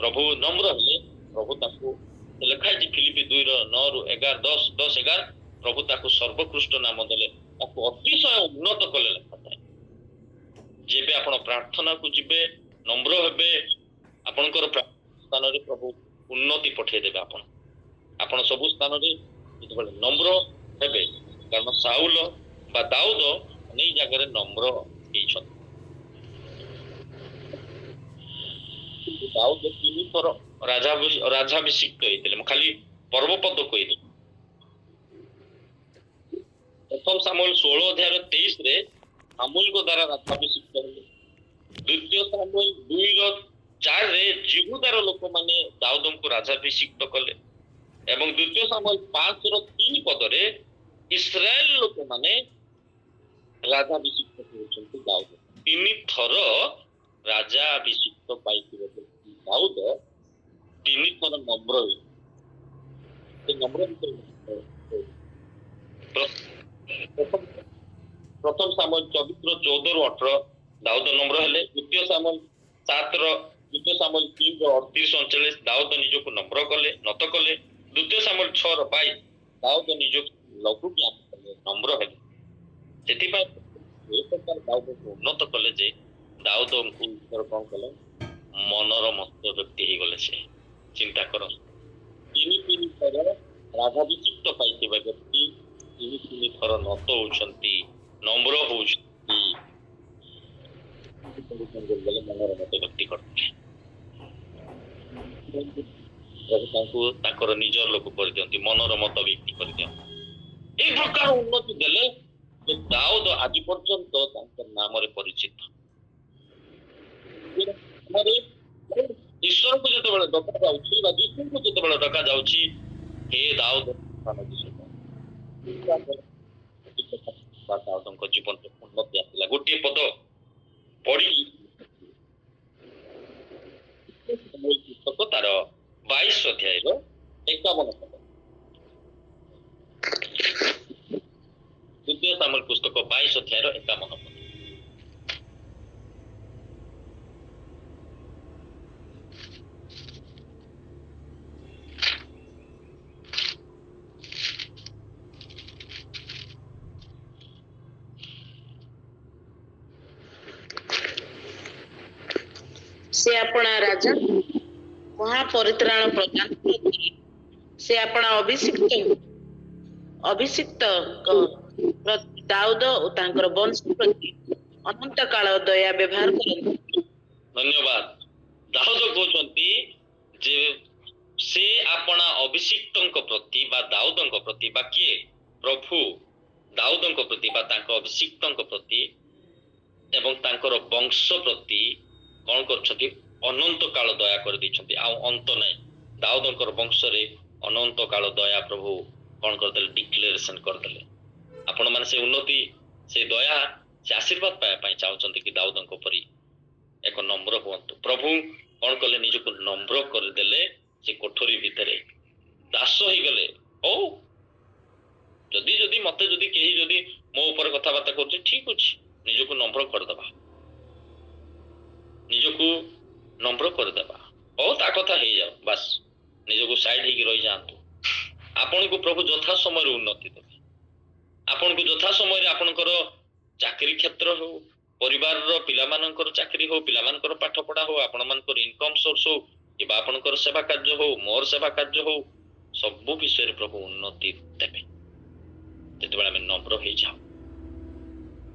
ପ୍ରଭୁ ନମ୍ର ହେଲେ ପ୍ରଭୁ ତାକୁ ଲେଖା ହେଇଛି ଫିଲିପି 2:9-11 ପ୍ରଭୁ ତାକୁ ସର୍ବୋତ୍କୃଷ୍ଟ ନାମ ଦେଲେ, ତାକୁ ଅତିଶୟ ଉନ୍ନତ କଲେ ଲେଖାଯାଏ। ଯେବେ ଆପଣ ପ୍ରାର୍ଥନାକୁ ଯିବେ ନମ୍ର ହେବେ ଆପଣଙ୍କର ସ୍ଥାନରେ ପ୍ରଭୁ ଉନ୍ନତି ପଠେଇଦେବେ। ଆପଣ ସବୁ ସ୍ଥାନରେ ଯେତେବେଳେ ନମ୍ର ହେବେ, କାରଣ ସାଉଲ ବା ଦାଉଦ ଅନେକ ଜାଗାରେ ନମ୍ର ହେଇଛନ୍ତି। ଦାଉଦ 3 ଥର ରାଜାଭିଷିକ୍ତ ହେଇଥିଲେ। ମୁଁ ଖାଲି ପର୍ବପଦ କହିଦେବି। ପ୍ରଥମ प्रथम सामुएल 16 अध्याय 23 रे सामुएल को द्वारा राज्याभिषिक्त हेले। द्वितीय सामुएल 2:4 रे जिहुदार लोक माने दाऊद को राज्याभिषिक्त कले एवं द्वितीय सामुएल 5:3 पद रे इस्राएल लोक माने राज्याभिषिक्त होचंती दाऊद। 3 थर राज्याभिषिक्त पाइथिबे दाऊद 3 थर नम्र होई। से नम्र प्रथम सामुएल 24:14-18 दाऊद नम्र हेले। द्वितीय सामुएल 3:38-39 दाऊद निजको नम्र कले नत कले। द्वितीय सामुएल 6:22 दाऊद निजको लघु ज्ञान कले नम्र हेले। सेति पय ए प्रकार दाऊद को उन्नत कले जे दाऊद को ईश्वर कौन कले मनर मस्त व्यक्ति ही गले। से चिंता करो 3 थर राजाभिषिक्त पाइथिबा व्यक्ति 3 थर नत होउछंती नम्र होउछंती मनर मत व्यक्ति करते तांको ताकर निजर लोक कर दियंती मनर मत व्यक्ति कर दियंती। ए प्रकार उन्नति देले जे दाऊद आज पर्यंत तांकर नाम रे परिचित। ईश्वर को जेतेबेले डका जाउछि बा विष्णु को जेतेबेले डका जाउछि हे दाऊद दाऊदଙ୍କ ଜୀବନରେ ଉନ୍ନତି ଆସିଲା। ଗୋଟିଏ ପଦ ପଢି ପୁସ୍ତକ ତାର 22 ଅଧ୍ୟାୟର 51 ପଦ। ଦ୍ୱିତୀୟ ସାମୁଏଲ ପୁସ୍ତକ 22 ଅଧ୍ୟାୟର 51 ପଦ। से अपना राजा महापरित्राण प्रदान करथिले। से अपना अभिषिक्त दाऊद और तांकर वंश प्रति अनंत काल दया व्यवहार करथि। धन्यवाद। दाऊद कहउछंती जे से अपना अभिषिक्तଙ୍କ प्रति बा दाऊदଙ୍କ प्रति बा किए प्रभु दाऊदଙ୍କ प्रति बा तांको अभिषिक्तଙ୍କ प्रति एवं तांकर वंश प्रति कौन करछथि अनंत काल दया कर दैछथि। आ अंत नै दाऊदଙ୍କର वंशरे अनंत काल दया प्रभु कौन कर देले डिक्लेरेशन कर देले। आपण माने से उन्नति से दया से आशीर्वाद पाया पई चाहउछन्ति कि दाऊदଙ୍କ परि एक नम्र हुअन्तु। प्रभु कौन कले निजको नम्र कर देले। से कोठरी भितरे दास होई गले। ओ जदी जदी मते जदी केही जदी मो ऊपर कथाबार्ता करछि ठीक अछि निजको नम्र कर दबा निजको नम्र कर दबा ओ ता कथा हे जाओ बस निजको साइड हेकी रहि जांतु। आपण को प्रभु यथा समय उन्नति देबे। आपण को यथा समय आपनकर चाकरी क्षेत्र हो परिवार रो पिला मानकर चाकरी हो पिला मानकर पाठ पढ़ा हो आपण मानकर इनकम सोर्स हो कि आपनकर सेवा कार्य हो मोर सेवा कार्य हो सब विषय प्रभु उन्नति देबे जेतेबेला हम नम्र हे जाओ।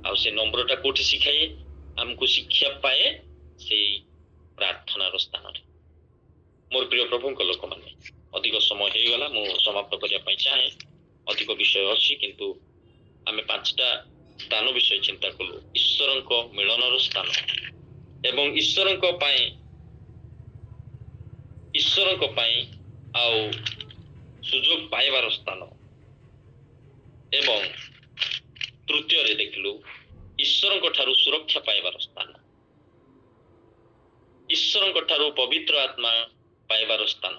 आ से नम्रता कोठी सिखाए हमको शिक्षा पाए से प्रार्थनार स्थान रे। मोर प्रिय प्रभु को लोक माने अधिक समय हे गला मु समाप्त करिया पई चाहे अधिक विषय अछि किंतु आमे 5टा स्थान विषय चिंता कलु। ईश्वरଙ୍କ मिलनर स्थान एवं ईश्वरଙ୍କ पई आउ सुजोग पाइबार स्थान एवं तृतीय रे देखलु ईश्वरଙ୍କ ठारू सुरक्षा पाइबार स्थान ईश्वरଙ୍କ ठारू पवित्र आत्मा पाइबार स्थान।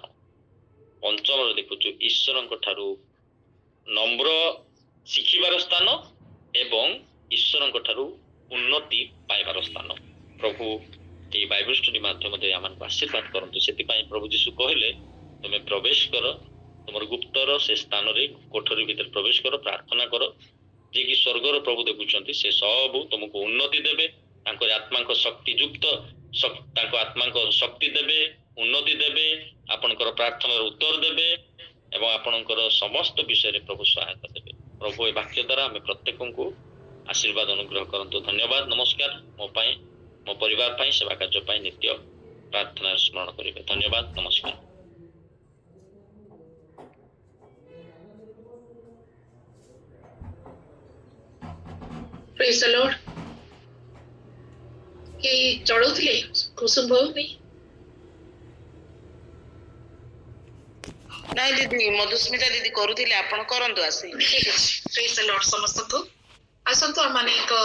पंचम रे देखुछु ईश्वरଙ୍କ ठारू नम्र शिखिबार स्थान एवं ईश्वरଙ୍କ ठारू उन्नति पाइबार स्थान। प्रभु ये बाइबल स्टडी माध्यम दे आमान आशीर्वाद करंतु। सेति पई प्रभु यीशु कहले तुमे प्रवेश कर तुमर गुप्तर से स्थान रे कोठरी भीतर प्रवेश कर प्रार्थना कर जे कि स्वर्गर प्रभु देखुचंती से सब तुमको उन्नति देबे तांकर आत्मा को शक्ति युक्त तांको आत्मा को शक्ति देबे उन्नति देबे आपनकर प्रार्थनार उत्तर देबे एवं आपनकर समस्त विषय रे प्रभु सहायता देबे। प्रभु ए वाक्य द्वारा हमें प्रत्येक को आशीर्वाद अनुग्रह करंतु। धन्यवाद। नमस्कार। मो पाई मो परिवार पाई सेवा कार्य पाई नित्य प्रार्थना स्मरण करिवे। धन्यवाद। नमस्कार। ପ୍ରେଜ୍ ଦ ଲର୍ଡ। କେହି ଚଳଉଥିଲେ କୁସୁମ ଭଉଣୀ? ନାଇଁ ଦିଦି, ମଧୁସ୍ମିତା ଦିଦି କରୁଥିଲେ, ଆପଣ କରନ୍ତୁ ଆସି। ଠିକ ଅଛି। ପ୍ରେଜ୍ ଦ ଲର୍ଡ ସମସ୍ତଙ୍କୁ। ଆସନ୍ତୁ ଆମେ ଏକ